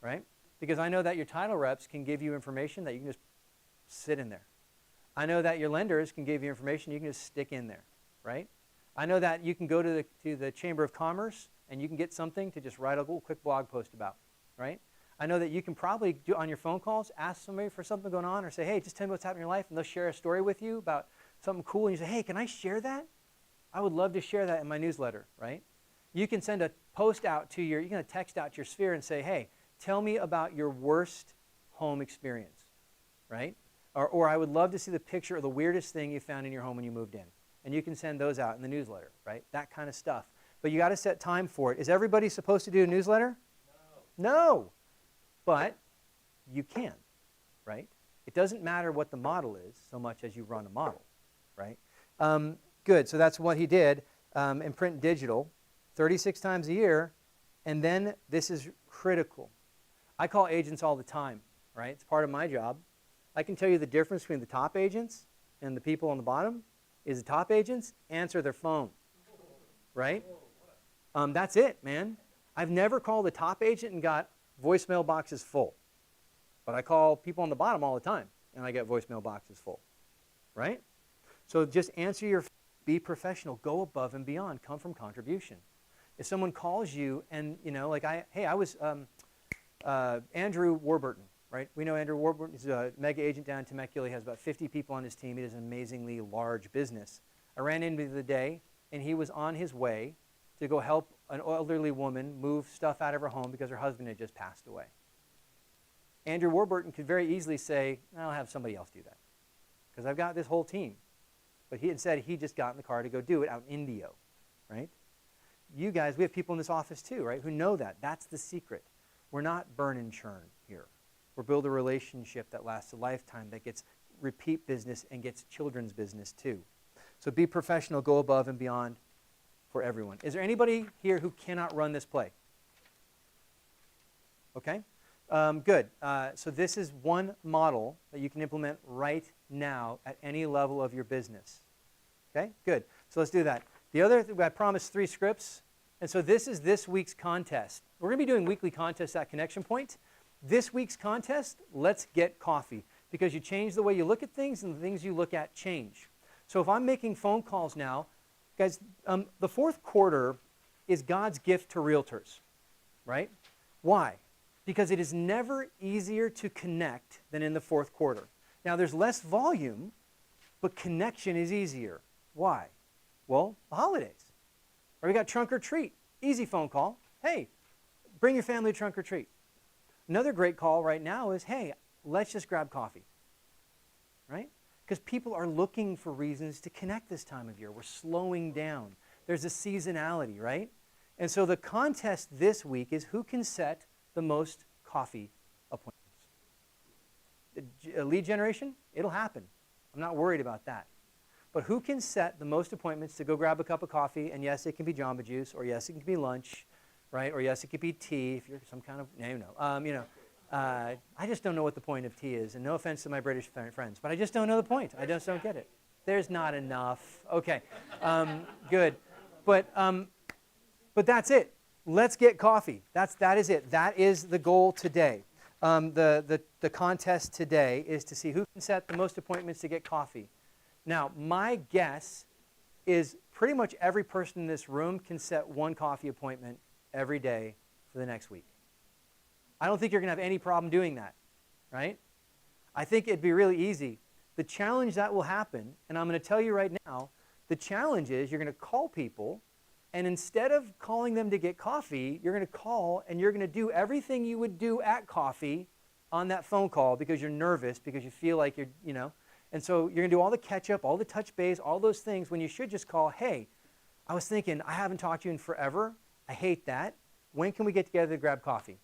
Right? Because I know that your title reps can give you information that you can just sit in there. I know that your lenders can give you information you can just stick in there. Right? I know that you can go to the Chamber of Commerce and you can get something to just write a little quick blog post about. Right? I know that you can probably do on your phone calls, ask somebody for something going on or say, hey, just tell me what's happening in your life, and they'll share a story with you about something cool, and you say, hey, can I share that? I would love to share that in my newsletter, right? You can send a post out to you're going to text out to your sphere and say, hey, tell me about your worst home experience, right? Or I would love to see the picture of the weirdest thing you found in your home when you moved in. And you can send those out in the newsletter, right? That kind of stuff. But you got to set time for it. Is everybody supposed to do a newsletter? No. No. But you can, right? It doesn't matter what the model is so much as you run a model, right? Good, so that's what he did in print and digital, 36 times a year, and then this is critical. I call agents all the time, right? It's part of my job. I can tell you the difference between the top agents and the people on the bottom is the top agents answer their phone, right? That's it, man. I've never called a top agent and got voicemail boxes full. But I call people on the bottom all the time, and I get voicemail boxes full, right? So just answer your, be professional, go above and beyond, come from contribution. If someone calls you and, you know, like I was Andrew Warburton, right? We know Andrew Warburton is a mega agent down in Temecula. He has about 50 people on his team. He does an amazingly large business. I ran into him the day, and he was on his way to go help an elderly woman move stuff out of her home because her husband had just passed away. Andrew Warburton could very easily say, I'll have somebody else do that because I've got this whole team. But instead, he just got in the car to go do it out in Indio, right? You guys, we have people in this office too, right, who know that. That's the secret. We're not burn and churn here. We're build a relationship that lasts a lifetime, that gets repeat business and gets children's business too. So be professional, go above and beyond for everyone. Is there anybody here who cannot run this play? Okay, good. So this is one model that you can implement right now at any level of your business. Okay, good. So let's do that. The other, I promised 3 scripts, and so this is this week's contest. We're going to be doing weekly contests at Connection Point. This week's contest, let's get coffee, because you change the way you look at things and the things you look at change. So if I'm making phone calls now, guys, the fourth quarter is God's gift to realtors, right? Why? Because it is never easier to connect than in the fourth quarter. Now, there's less volume, but connection is easier. Why? Well, the holidays. Or we got trunk or treat. Easy phone call. Hey, bring your family to trunk or treat. Another great call right now is, hey, let's just grab coffee. Right? Because people are looking for reasons to connect this time of year. We're slowing down. There's a seasonality, right? And so the contest this week is who can set the most coffee appointments. Lead generation, it'll happen. I'm not worried about that. But who can set the most appointments to go grab a cup of coffee? And yes, it can be Jamba Juice, or yes, it can be lunch, right? Or yes, it could be tea if you're some kind of, I just don't know what the point of tea is. And no offense to my British friends, but I just don't know the point. I just don't get it. There's not enough. Okay, good. But that's it. Let's get coffee. That is it. That is the goal today. The contest today is to see who can set the most appointments to get coffee. Now, my guess is pretty much every person in this room can set one coffee appointment every day for the next week. I don't think you're going to have any problem doing that, right? I think it'd be really easy. The challenge that will happen, and I'm going to tell you right now, the challenge is you're going to call people, and instead of calling them to get coffee, you're going to call and you're going to do everything you would do at coffee on that phone call because you're nervous, because you feel like you're, and so you're going to do all the catch-up, all the touch base, all those things when you should just call, hey, I was thinking, I haven't talked to you in forever. I hate that. When can we get together to grab coffee?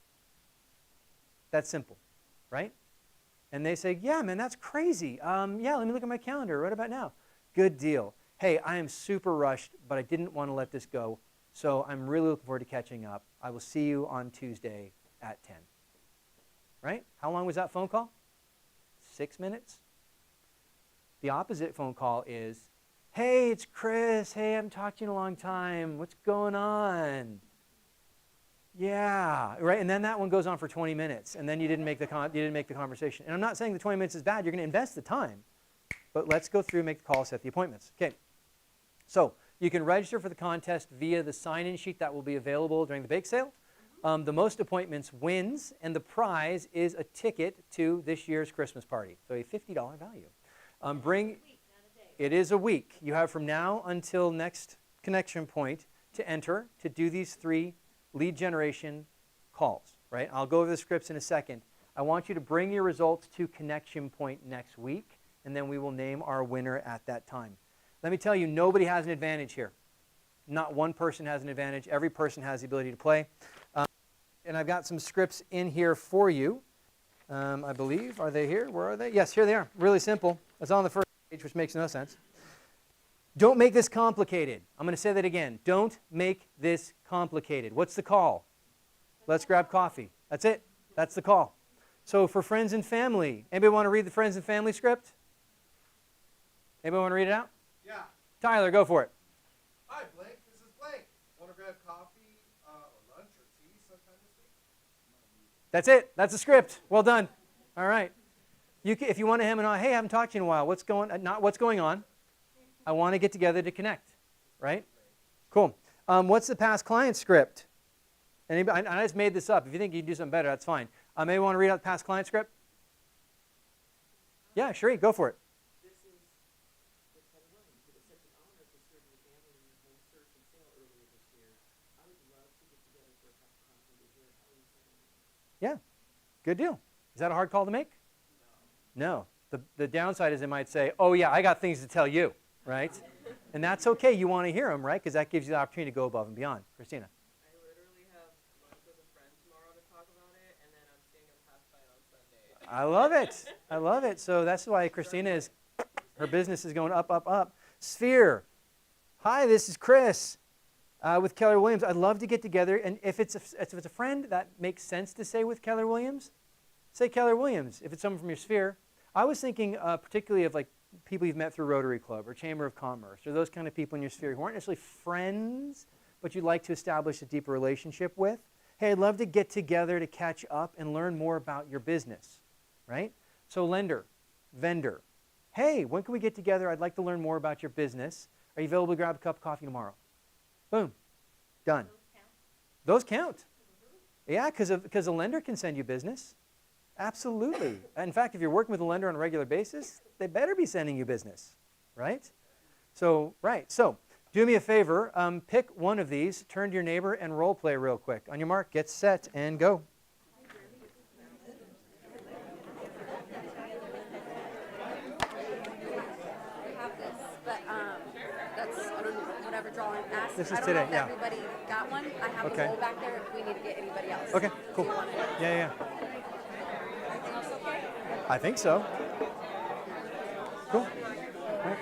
That's simple, right? And they say, yeah, man, that's crazy. Yeah, let me look at my calendar. What about now? Good deal. Hey, I am super rushed, but I didn't want to let this go, so I'm really looking forward to catching up. I will see you on Tuesday at 10. Right? How long was that phone call? 6 minutes? The opposite phone call is, hey, it's Chris. Hey, I haven't talked to you in a long time. What's going on? Yeah, right. And then that one goes on for 20 minutes, and then you didn't make the conversation. And I'm not saying the 20 minutes is bad. You're going to invest the time, but let's go through, make the call, set the appointments. Okay. So you can register for the contest via the sign-in sheet that will be available during the bake sale. The most appointments wins, and the prize is a ticket to this year's Christmas party. So a $50 value. It is a week. You have from now until next connection point to enter to do these 3 lead generation calls, right? I'll go over the scripts in a second. I want you to bring your results to connection point next week, and then we will name our winner at that time. Let me tell you, nobody has an advantage here. Not one person has an advantage. Every person has the ability to play. And I've got some scripts in here for you, I believe. Are they here? Where are they? Yes, here they are. Really simple. It's on the first page, which makes no sense. Don't make this complicated. I'm going to say that again. Don't make this complicated. What's the call? Let's grab coffee. That's it. That's the call. So for friends and family, anybody want to read the friends and family script? Anybody want to read it out? Yeah. Tyler, go for it. Hi, Blake. This is Blake. Want to grab coffee or lunch or tea sometime this week? That's it. That's the script. Well done. All right. If you want to hem and haw, hey, I haven't talked to you in a while. Not what's going on. I want to get together to connect. Right? Cool. What's the past client script? Anybody? I just made this up. If you think you can do something better, that's fine. Maybe want to read out the past client script? Yeah, Sheree, go for it. This is with Kevin Williams. It was such an honor to serve your family in your home search and sale earlier this year. I would love to get together for a cup of coffee to hear how you settled in. Yeah, good deal. Is that a hard call to make? No. The downside is it might say, oh yeah, I got things to tell you, right? And that's okay. You want to hear them, right? Because that gives you the opportunity to go above and beyond. Christina. I literally have lunch with a friend tomorrow to talk about it, and then I'm seeing him pass by on Sunday. I love it. I love it. So that's why Christina is, her business is going up, up, up. Sphere. Hi, this is Chris with Keller Williams. I'd love to get together. And if it's a friend that makes sense to say with Keller Williams, say Keller Williams. If it's someone from your sphere. I was thinking particularly of like people you've met through Rotary Club or Chamber of Commerce or those kind of people in your sphere who aren't necessarily friends, but you'd like to establish a deeper relationship with. Hey, I'd love to get together to catch up and learn more about your business, right? So lender, vendor. Hey, when can we get together? I'd like to learn more about your business. Are you available to grab a cup of coffee tomorrow? Boom. Done. Those count. Yeah, because a lender can send you business. Absolutely. In fact, if you're working with a lender on a regular basis, they better be sending you business, right? So, do me a favor. Pick one of these, turn to your neighbor, and role play real quick. On your mark, get set, and go. Have this, but that's I don't know, whatever drawing asked. This is I don't today, know if yeah. everybody got one. I have Okay. a roll back there if we need to get anybody else. Okay, cool. Do you want it? Yeah. Everything else okay? I think so. Cool. All right.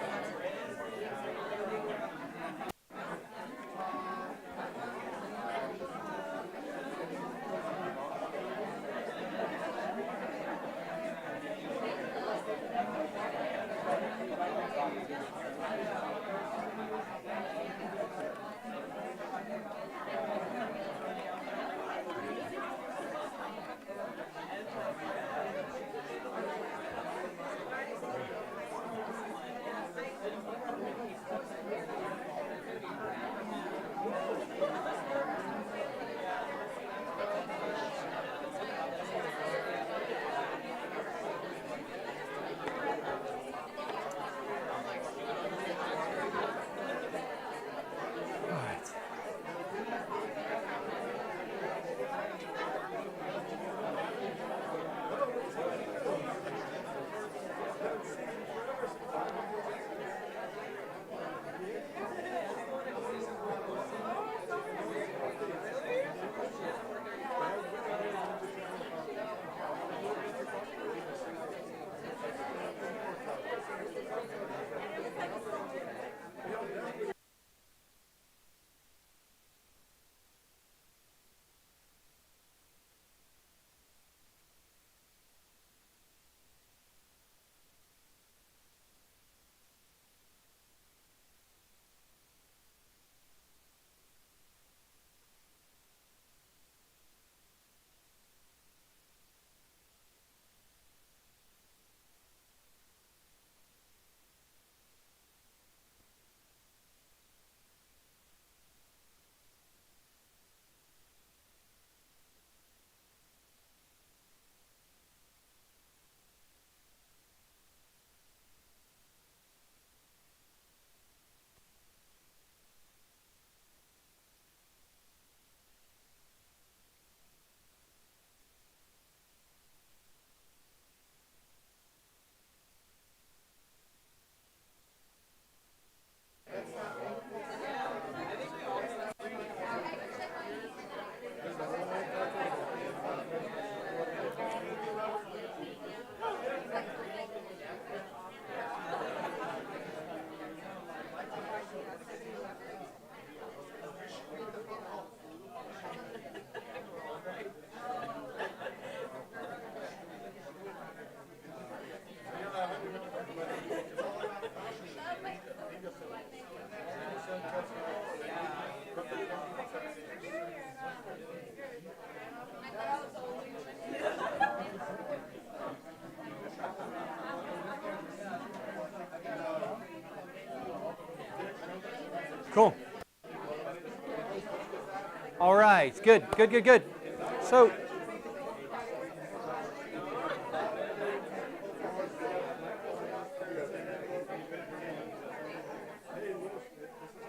Cool. All right. Good. So,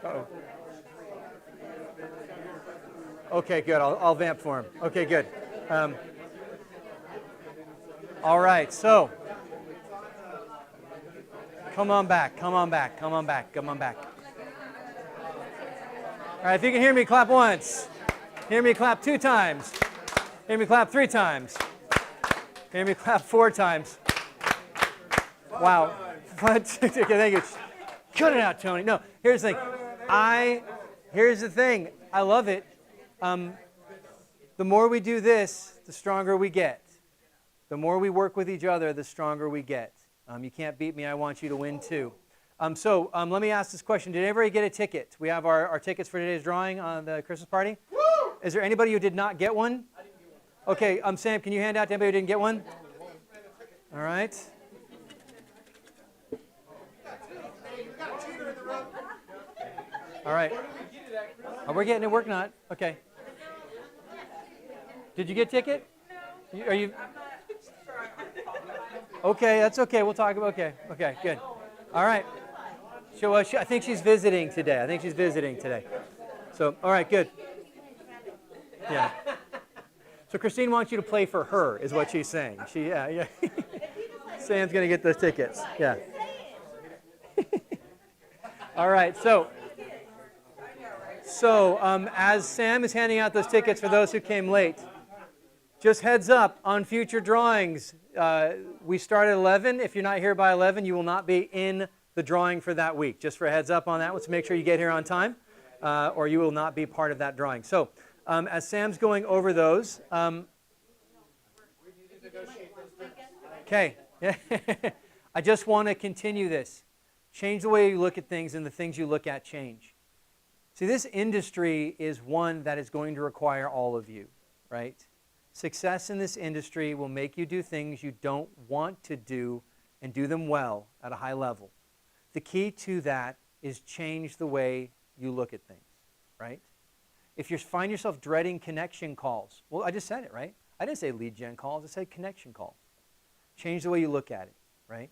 uh-oh. Okay, good. I'll vamp for him. Okay, good. All right. So, come on back. All right, if you can hear me, clap once. Hear me clap 2 times. Hear me clap 3 times. Hear me clap 4 times. Wow. Okay, thank you. Cut it out, Tony. No, here's the thing. I love it. The more we do this, the stronger we get. The more we work with each other, the stronger we get. You can't beat me. I want you to win too. So let me ask this question. Did everybody get a ticket? We have our tickets for today's drawing on the Christmas party. Woo! Is there anybody who did not get one? I didn't get one. Okay, Sam, can you hand out to anybody who didn't get one? All right. All right. Oh, we're getting it. We're not. Okay. Did you get a ticket? Are you? Okay, that's okay. We'll talk about. Okay. Okay. Good. All right. I think she's visiting today. So, all right. Good. Yeah. So Christine wants you to play for her, is what she's saying. Yeah. Sam's gonna get those tickets. Yeah. All right. So as Sam is handing out those tickets for those who came late, just heads up on future drawings. We start at 11. If you're not here by 11, you will not be in the drawing for that week. Just for a heads up on that, let's make sure you get here on time, or you will not be part of that drawing. So as Sam's going over those, okay. I just want to continue this. Change the way you look at things, and the things you look at change. See, this industry is one that is going to require all of you, right? Success in this industry will make you do things you don't want to do and do them well at a high level. The key to that is change the way you look at things, right? If you find yourself dreading connection calls, well, I just said it, right? I didn't say lead gen calls, I said connection calls. Change the way you look at it, right?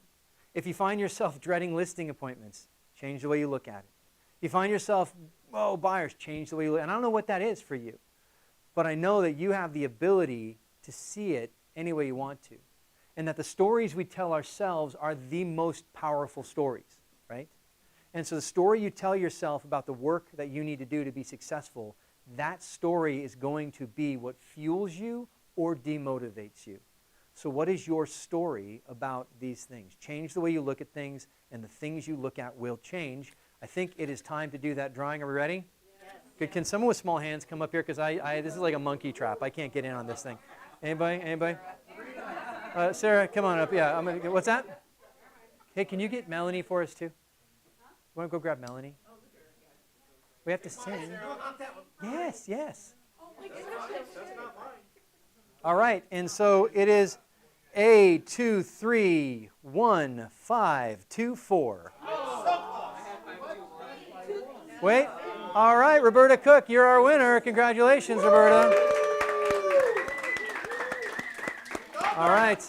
If you find yourself dreading listing appointments, change the way you look at it. If you find yourself, buyers, change the way you look. And I don't know what that is for you, but I know that you have the ability to see it any way you want to. And that the stories we tell ourselves are the most powerful stories, right? And so the story you tell yourself about the work that you need to do to be successful, that story is going to be what fuels you or demotivates you. So what is your story about these things? Change the way you look at things, and the things you look at will change. I think it is time to do that drawing. Are we ready? Yes. Good. Can someone with small hands come up here? Because this is like a monkey trap. I can't get in on this thing. Anybody? Sarah, come on up. Yeah. What's that? Hey, can you get Melanie for us too? You want to go grab Melanie? We have to sing. Yes. All right, and so it is A 2 3 1 5 2 4. Wait. All right, Roberta Cook, you're our winner. Congratulations, Roberta. All right.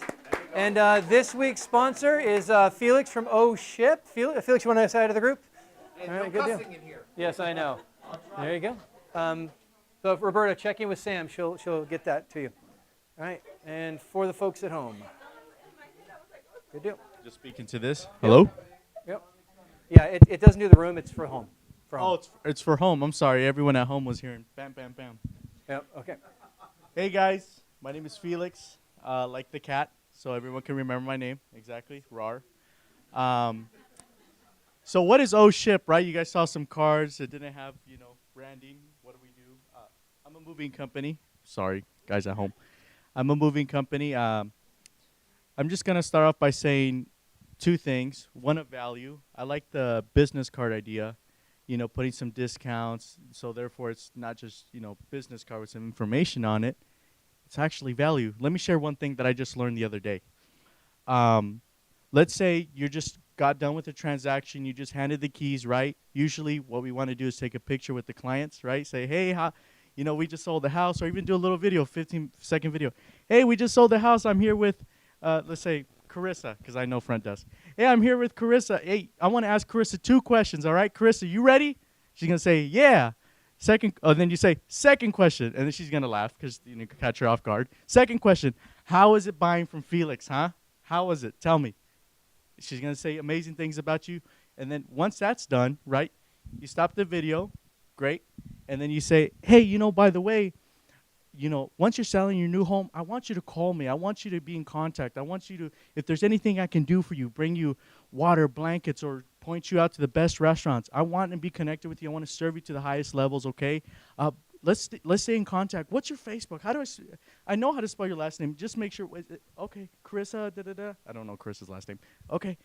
And this week's sponsor is Felix from O Ship. Felix, you want to say hi to the group? And all right, no good deal. cussing in here. Yes, I know. There you go. So Roberta, check in with Sam. She'll get that to you. All right. And for the folks at home. Good deal. Just speaking to this. Hello? Yep. Yeah, it doesn't do the room. It's for home. Oh, it's for home. I'm sorry. Everyone at home was hearing bam, bam, bam. Yep. Okay. Hey, guys. My name is Felix, like the cat, so everyone can remember my name. Exactly. Rar. So what is O Ship, right? You guys saw some cars that didn't have, branding. What do we do? I'm a moving company. Sorry, guys at home. I'm a moving company. I'm just going to start off by saying two things. One, of value. I like the business card idea, putting some discounts. So therefore, it's not just, business card with some information on it. It's actually value. Let me share one thing that I just learned the other day. Let's say you just got done with the transaction. You just handed the keys, right? Usually what we want to do is take a picture with the clients, right? Say, hey, we just sold the house, or even do a little video, 15-second video. Hey, we just sold the house. I'm here with, let's say, Carissa, because I know front desk. Hey, I'm here with Carissa. Hey, I want to ask Carissa 2 questions, all right? Carissa, you ready? She's going to say, yeah. Then you say, second question, and then she's going to laugh because you can catch her off guard. Second question, how is it buying from Felix, huh? How was it? Tell me. She's going to say amazing things about you. And then once that's done, right, you stop the video. Great. And then you say, hey, by the way, once you're selling your new home, I want you to call me. I want you to be in contact. I want you to, if there's anything I can do for you, bring you water, blankets, or point you out to the best restaurants. I want to be connected with you. I want to serve you to the highest levels, okay? Let's stay in contact. What's your Facebook? How do I know how to spell your last name. Just make sure. Okay, Carissa, da-da-da. I don't know Carissa's last name. Okay.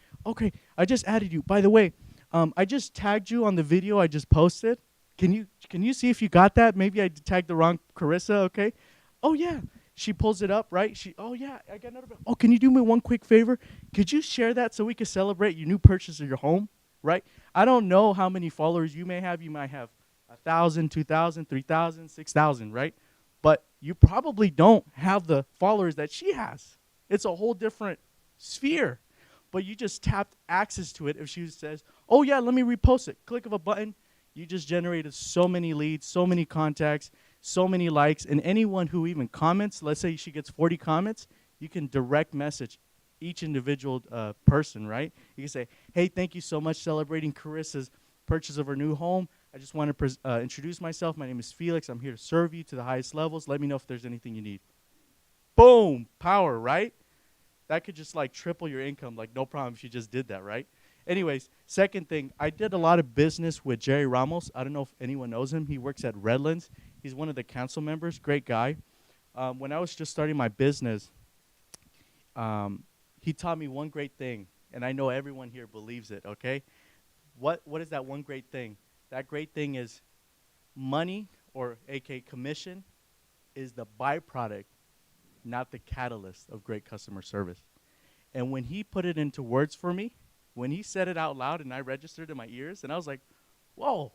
I just added you. By the way, I just tagged you on the video I just posted. Can you see if you got that? Maybe I tagged the wrong Carissa, okay? Oh, yeah. She pulls it up, right? Oh, yeah, I got another. Oh, can you do me one quick favor? Could you share that so we can celebrate your new purchase of your home? right? I don't know how many followers you may have. You might have 1,000, 2,000, 3,000, 6,000, right? But you probably don't have the followers that she has. It's a whole different sphere. But you just tapped access to it. If she says, oh, yeah, let me repost it. Click of a button. You just generated so many leads, so many contacts, so many likes. And anyone who even comments, let's say she gets 40 comments, you can direct message each individual person, right? You can say, hey, thank you so much celebrating Carissa's purchase of her new home. I just want to introduce myself. My name is Felix. I'm here to serve you to the highest levels. Let me know if there's anything you need. Boom, power, right? That could just like triple your income, like no problem if you just did that, right? Anyways, second thing, I did a lot of business with Jerry Ramos. I don't know if anyone knows him. He works at Redlands. He's one of the council members, great guy. When I was just starting my business, he taught me one great thing, and I know everyone here believes it, okay? What is that one great thing? That great thing is money, or aka commission, is the byproduct, not the catalyst of great customer service. And when he put it into words for me, when he said it out loud and I registered in my ears, and I was like, whoa,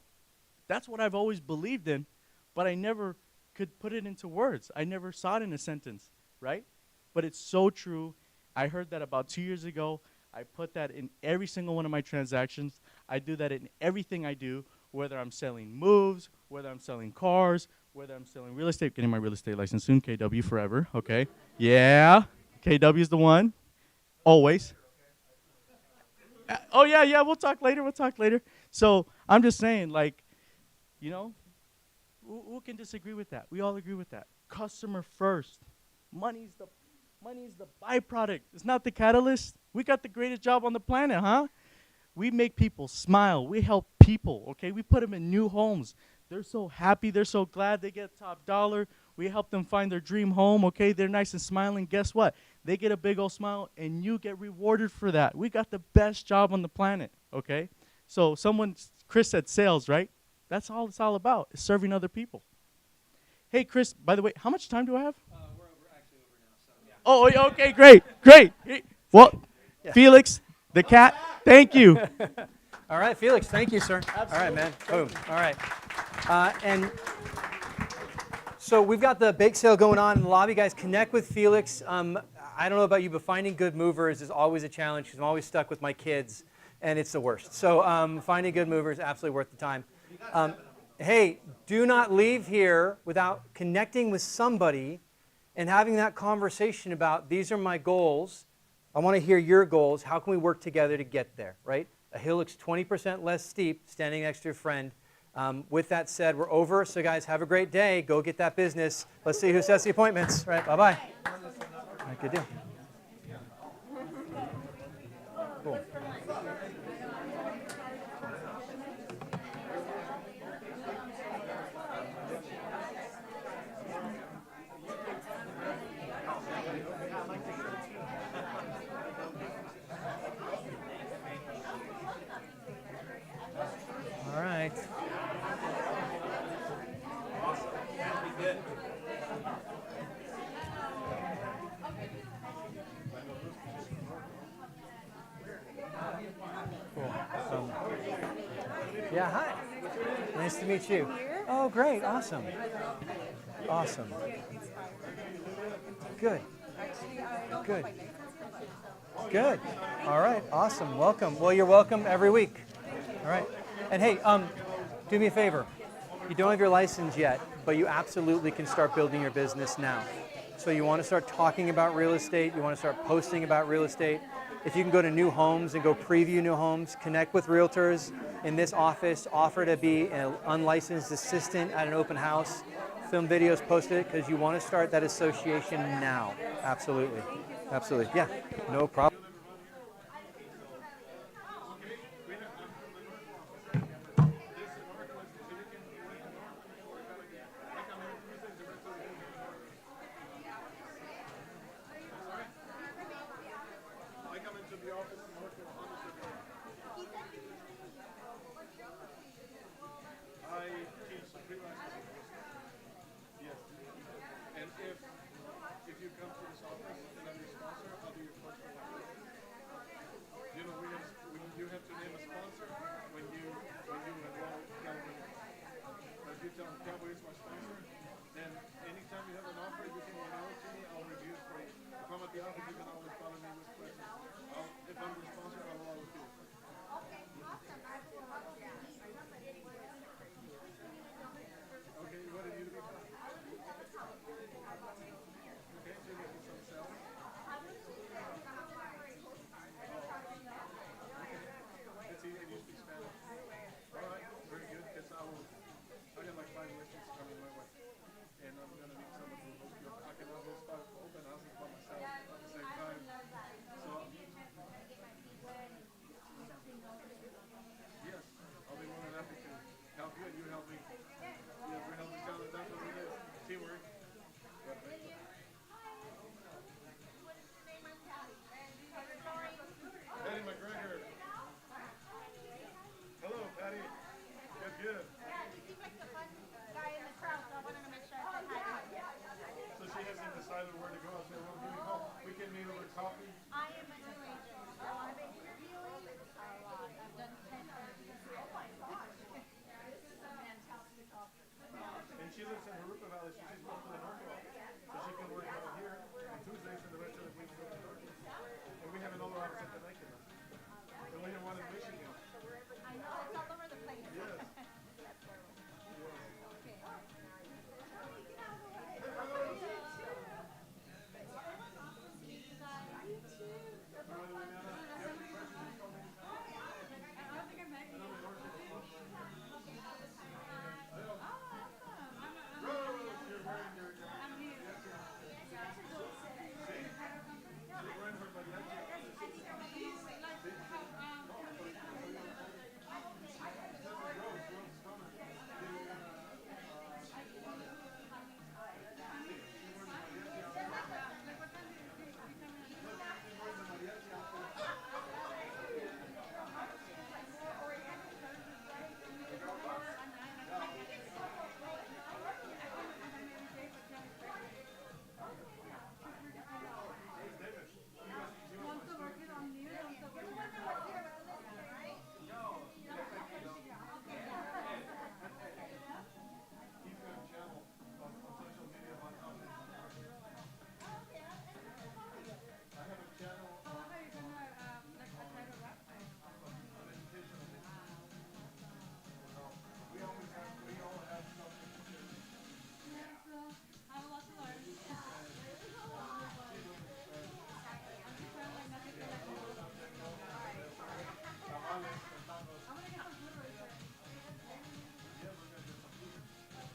that's what I've always believed in, but I never could put it into words. I never saw it in a sentence, right? But it's so true. I heard that about 2 years ago. I put that in every single one of my transactions. I do that in everything I do, whether I'm selling moves, whether I'm selling cars, whether I'm selling real estate, getting my real estate license soon, KW forever, okay? Yeah, KW is the one, always. Oh, yeah, we'll talk later. So I'm just saying, like, you know, who can disagree with that? We all agree with that. Customer first. Money's the byproduct. It's not the catalyst. We got the greatest job on the planet, huh? We make people smile. We help people, okay? We put them in new homes. They're so happy. They're so glad they get top dollar. We help them find their dream home, okay? They're nice and smiling. Guess what? They get a big old smile, and you get rewarded for that. We got the best job on the planet, okay? So Chris said sales, right? That's all it's all about, is serving other people. Hey, Chris, by the way, how much time do I have? We're actually over now, so yeah. Oh, okay, great. Well, yeah. Felix, the cat, thank you. All right, Felix, thank you, sir. Absolutely. All right, man. Boom. All right. And so we've got the bake sale going on in the lobby. Guys, connect with Felix. I don't know about you, but finding good movers is always a challenge because I'm always stuck with my kids, and it's the worst. So finding good movers, absolutely worth the time. Hey, do not leave here without connecting with somebody and having that conversation about, these are my goals. I want to hear your goals. How can we work together to get there, right? A hill looks 20% less steep standing next to your friend. With that said, we're over. So guys, have a great day. Go get that business. Let's see who sets the appointments. Right, bye-bye. All right, good deal. Cool. All right. Cool. Yeah, hi. Nice to meet you. Oh, great. Awesome. Awesome. Good. Good. All right. Awesome. Welcome. Well, you're welcome every week. All right. And hey, do me a favor. You don't have your license yet, but you absolutely can start building your business now. So you want to start talking about real estate. You want to start posting about real estate. If you can go to new homes and go preview new homes, connect with realtors in this office, offer to be an unlicensed assistant at an open house, film videos, post it, because you want to start that association now. Absolutely. Absolutely. Yeah, no problem. You have to name a sponsor. she lives in Haruka Valley, so she's close to the North Wall. So she can work out here on Tuesdays, and the rest of the week go to Northeast. And we have another office at Temecula. And we have one in Michigan. I know it's all over the place. Yes. Okay.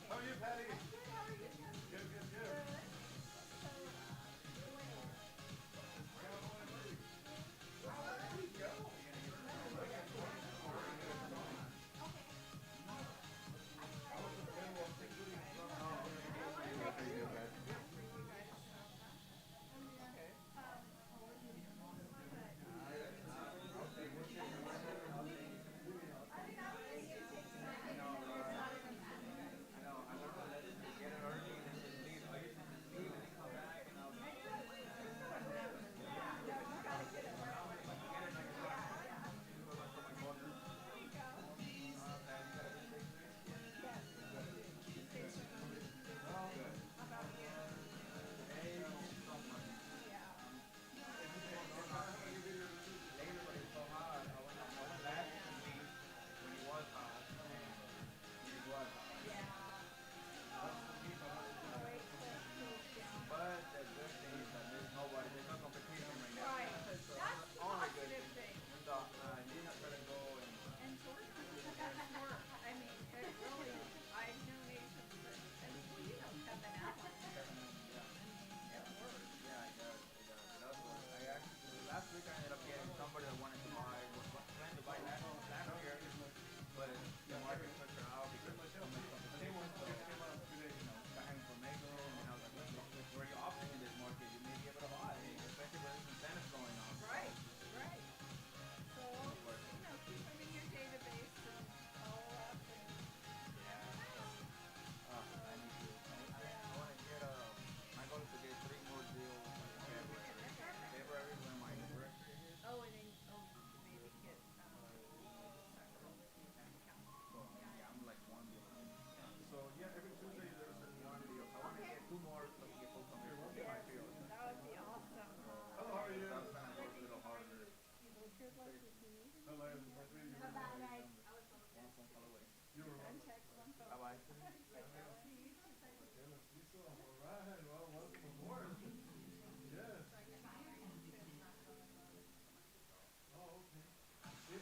How are you, Patty? Good, good, good.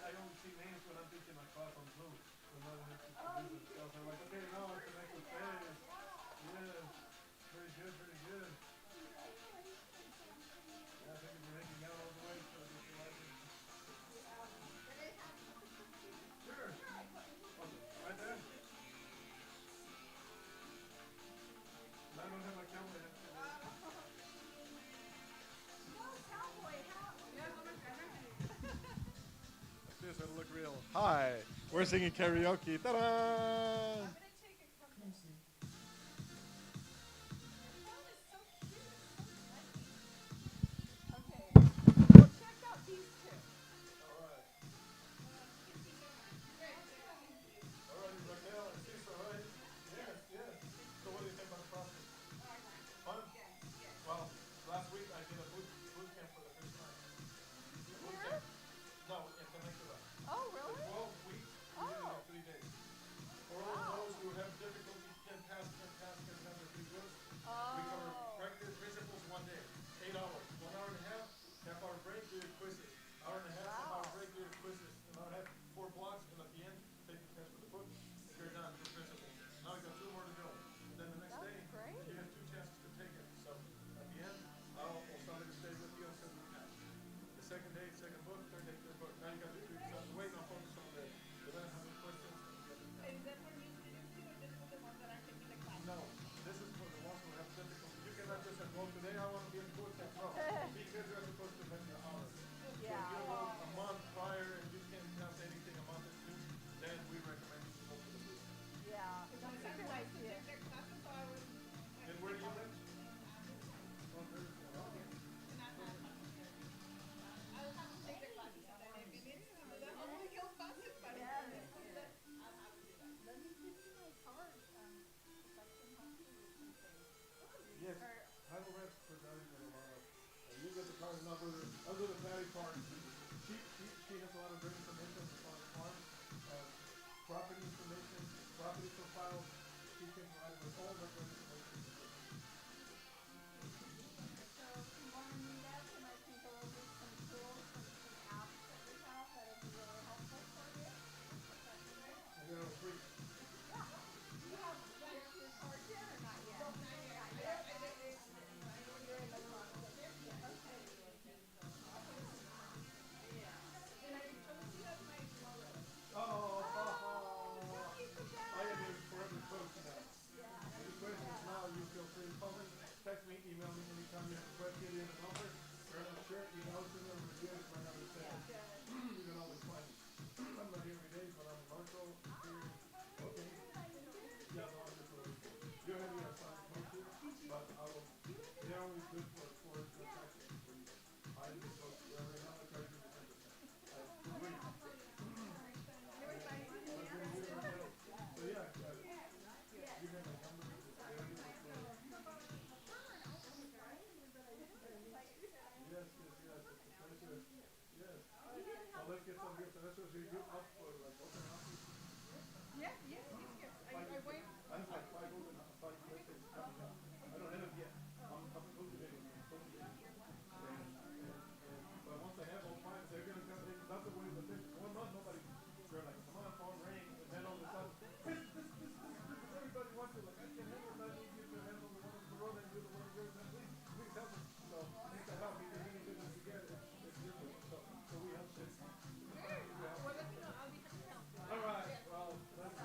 I only see names when I'm teaching my class on Zoom. So now I have to introduce themselves. I'm like, okay, now it's the next phase. Yes. Very good, very good. Yeah, thank you for hanging out all the way. So I get to like it. Sure. Awesome. Right there. I don't have my camera yet. This will look real. Hi, we're singing karaoke. Ta-da! All right, Raquel and Cesar, right? Yes, yes. farm. She has a lot of great information on the farm, property information, property profile. She can provide with all the great information. So if you want to meet up and I can go over some tools and some apps that we have that'll be really helpful for you. That'd be great. And they're all free. Do you have your card yet or not yet? Not yet. You're in the process. Okay. Oh, Don't be so bad. I am your forever coach now. Any questions now, you feel free to call me, text me, email me anytime you have a question, get in a number, or on a shirt, you know, to them, review it, find out what it says. You can always find me. I'm not here every day, but I'm in Marco, here. Okay. Yeah, no, I'm just a little. You don't have any assigned coaches, but I will, they're always good for the practice for you. I just coach, right now I try to do the 10%. Free. So yeah, you can like number. Yes, it's a pleasure. Yes. Well, let's get some gifts. And that's what you up for, like open house. Yeah, yes. I wait. I have like 5 open five birthdays coming up. I don't have them yet. I'm cultivating them. But once I have all 5, they're gonna come. That's the way the thing. 1 month, nobody. They're like, come on, phone ring, and then all of a sudden, this, everybody wants it. Like, I can handle that. I need you to handle the one on the road and do the one of yours. And please help me. So, make that help because any business you get, it's your business. So we help this. Well, let me know. I'll be happy to help. All right. Well, that's it.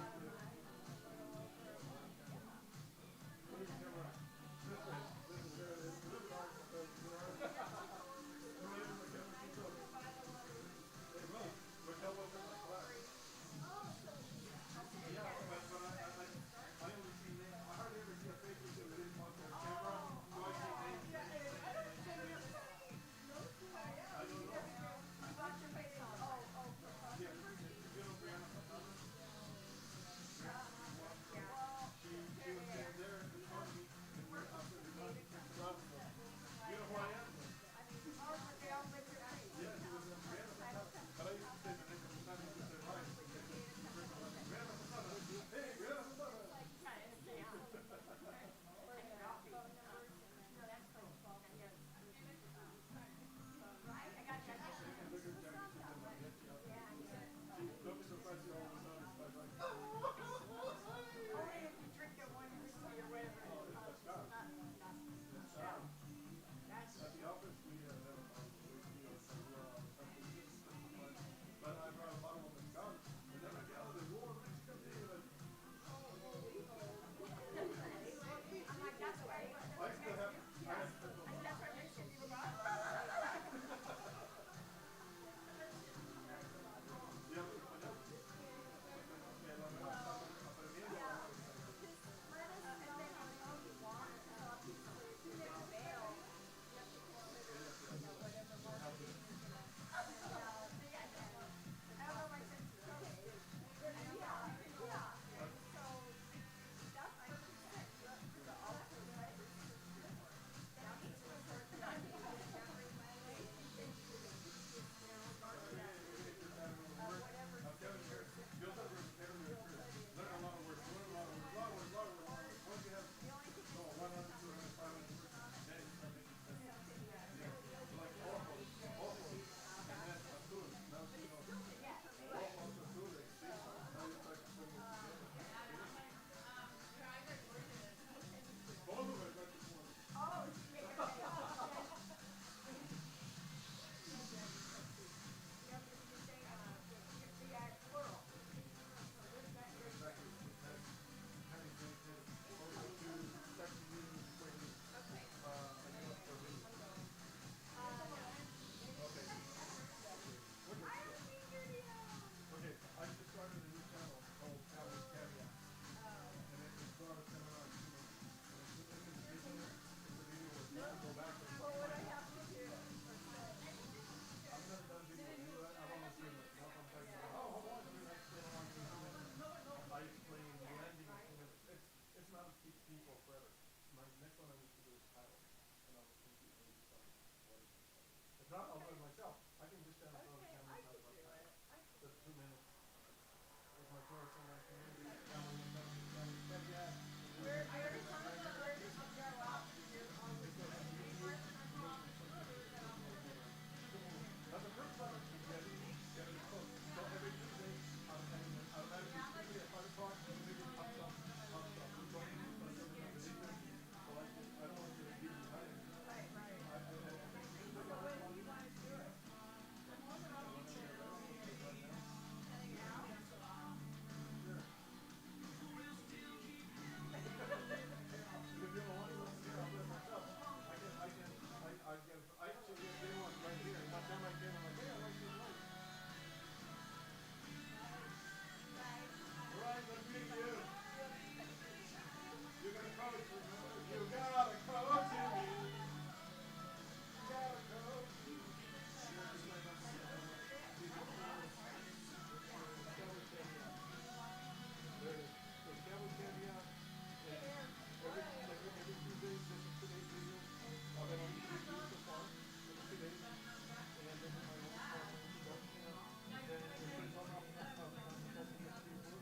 course, and like community, family, and family, family, caveat, and then we have people like Megan, they still have to use you, and those are some things that people do for them. Simple, not the first one, get it close. So every Tuesday, and automatically Tuesday at 5 o'clock, community hot stuff, hot stuff. We're talking religion, so I don't want you to leave behind anything. As soon as I got responded, whenever you're ready, I'll start right now. Sure. Because you don't want to listen here, I'll do it myself. I actually get day one right here. By the time I came, I'm like, hey, I like these lights. All right, let's meet you. You're gonna coach, remember? You gotta coach me. You gotta coach me. You're gonna sign up on the season 4. It's Cowboy Caveat. There it is. So Cowboy Caveat, and every Tuesday, this is today's video that I'm reviewing so far. This is today's, and this is my own personal introduction, and then everybody's also gets free book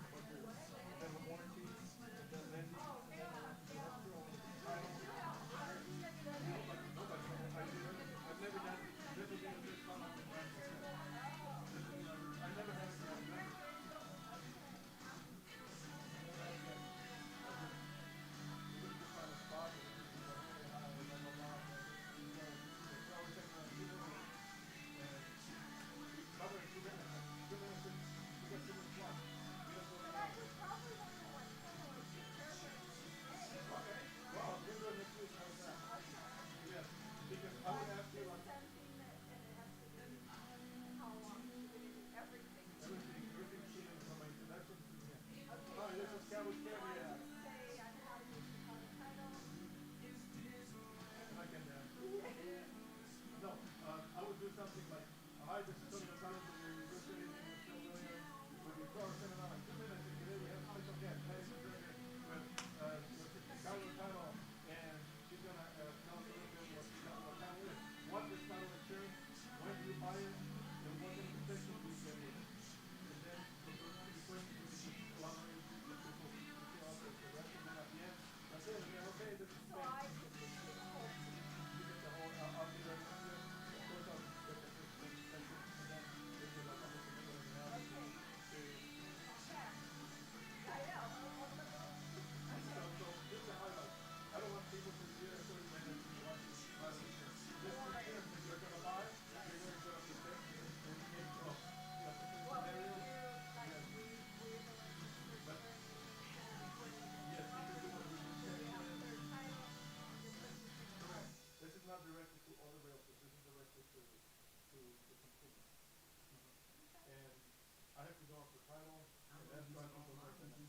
about your, and then the warranty, and then lending, and then I want the director, I want to do the title. Nobody. I do everything. I've never done. This will be the first time I've been done for this. I never had a grant. Never. I never had a grant. We couldn't just find a spot where we could just like say hi, blah blah blah. So I was taking 2 minutes, and by the way, 2 minutes. 2 minutes. We got 2 minutes left. We don't go But I anywhere. would probably want to like kind of like prepare what to say. Okay. Well, we'll do it next week. How's that? Okay. Yes. Because I would ask you Just like sensing that, and it has to be how long is it going to be? Everything. everything key in from my introduction to the end. Okay. Hi, this is So Cowboy do you want to Caveat. just say I'm how to use the title? I can no, I would do something like, hi, this is Tony Gonzalez with your university in Michelle Williams with your 2-hour seminar in 2 minutes, and today we have a special guest, Patty McGregor, with the title, and she's going to tell us a little bit what title is. What is title insurance? When do you buy it? And what kind of protection do you get with it? And then for those 2 questions, we can just elaborate the people detail out the rest, and then at the end, that's it. And then, okay, this is So I just get the whole thing. you get the whole, I'll be right with you. Of course, I'll get the first section, and then we'll do like almost a minute and a half Okay. to, Okay. I know. so this is the highlight. I don't want people to sit there 30 minutes and watching title insurance. This is insurance that you're gonna buy, you're gonna go protect in case of a certain What we scenario. do, like Yes. we're the ones who But search yes, you can do a registration. their title, just so you can know. Correct. This is not directed to other realtors. This is directed to consumers. And I have to go off the title, and that's why people start sending.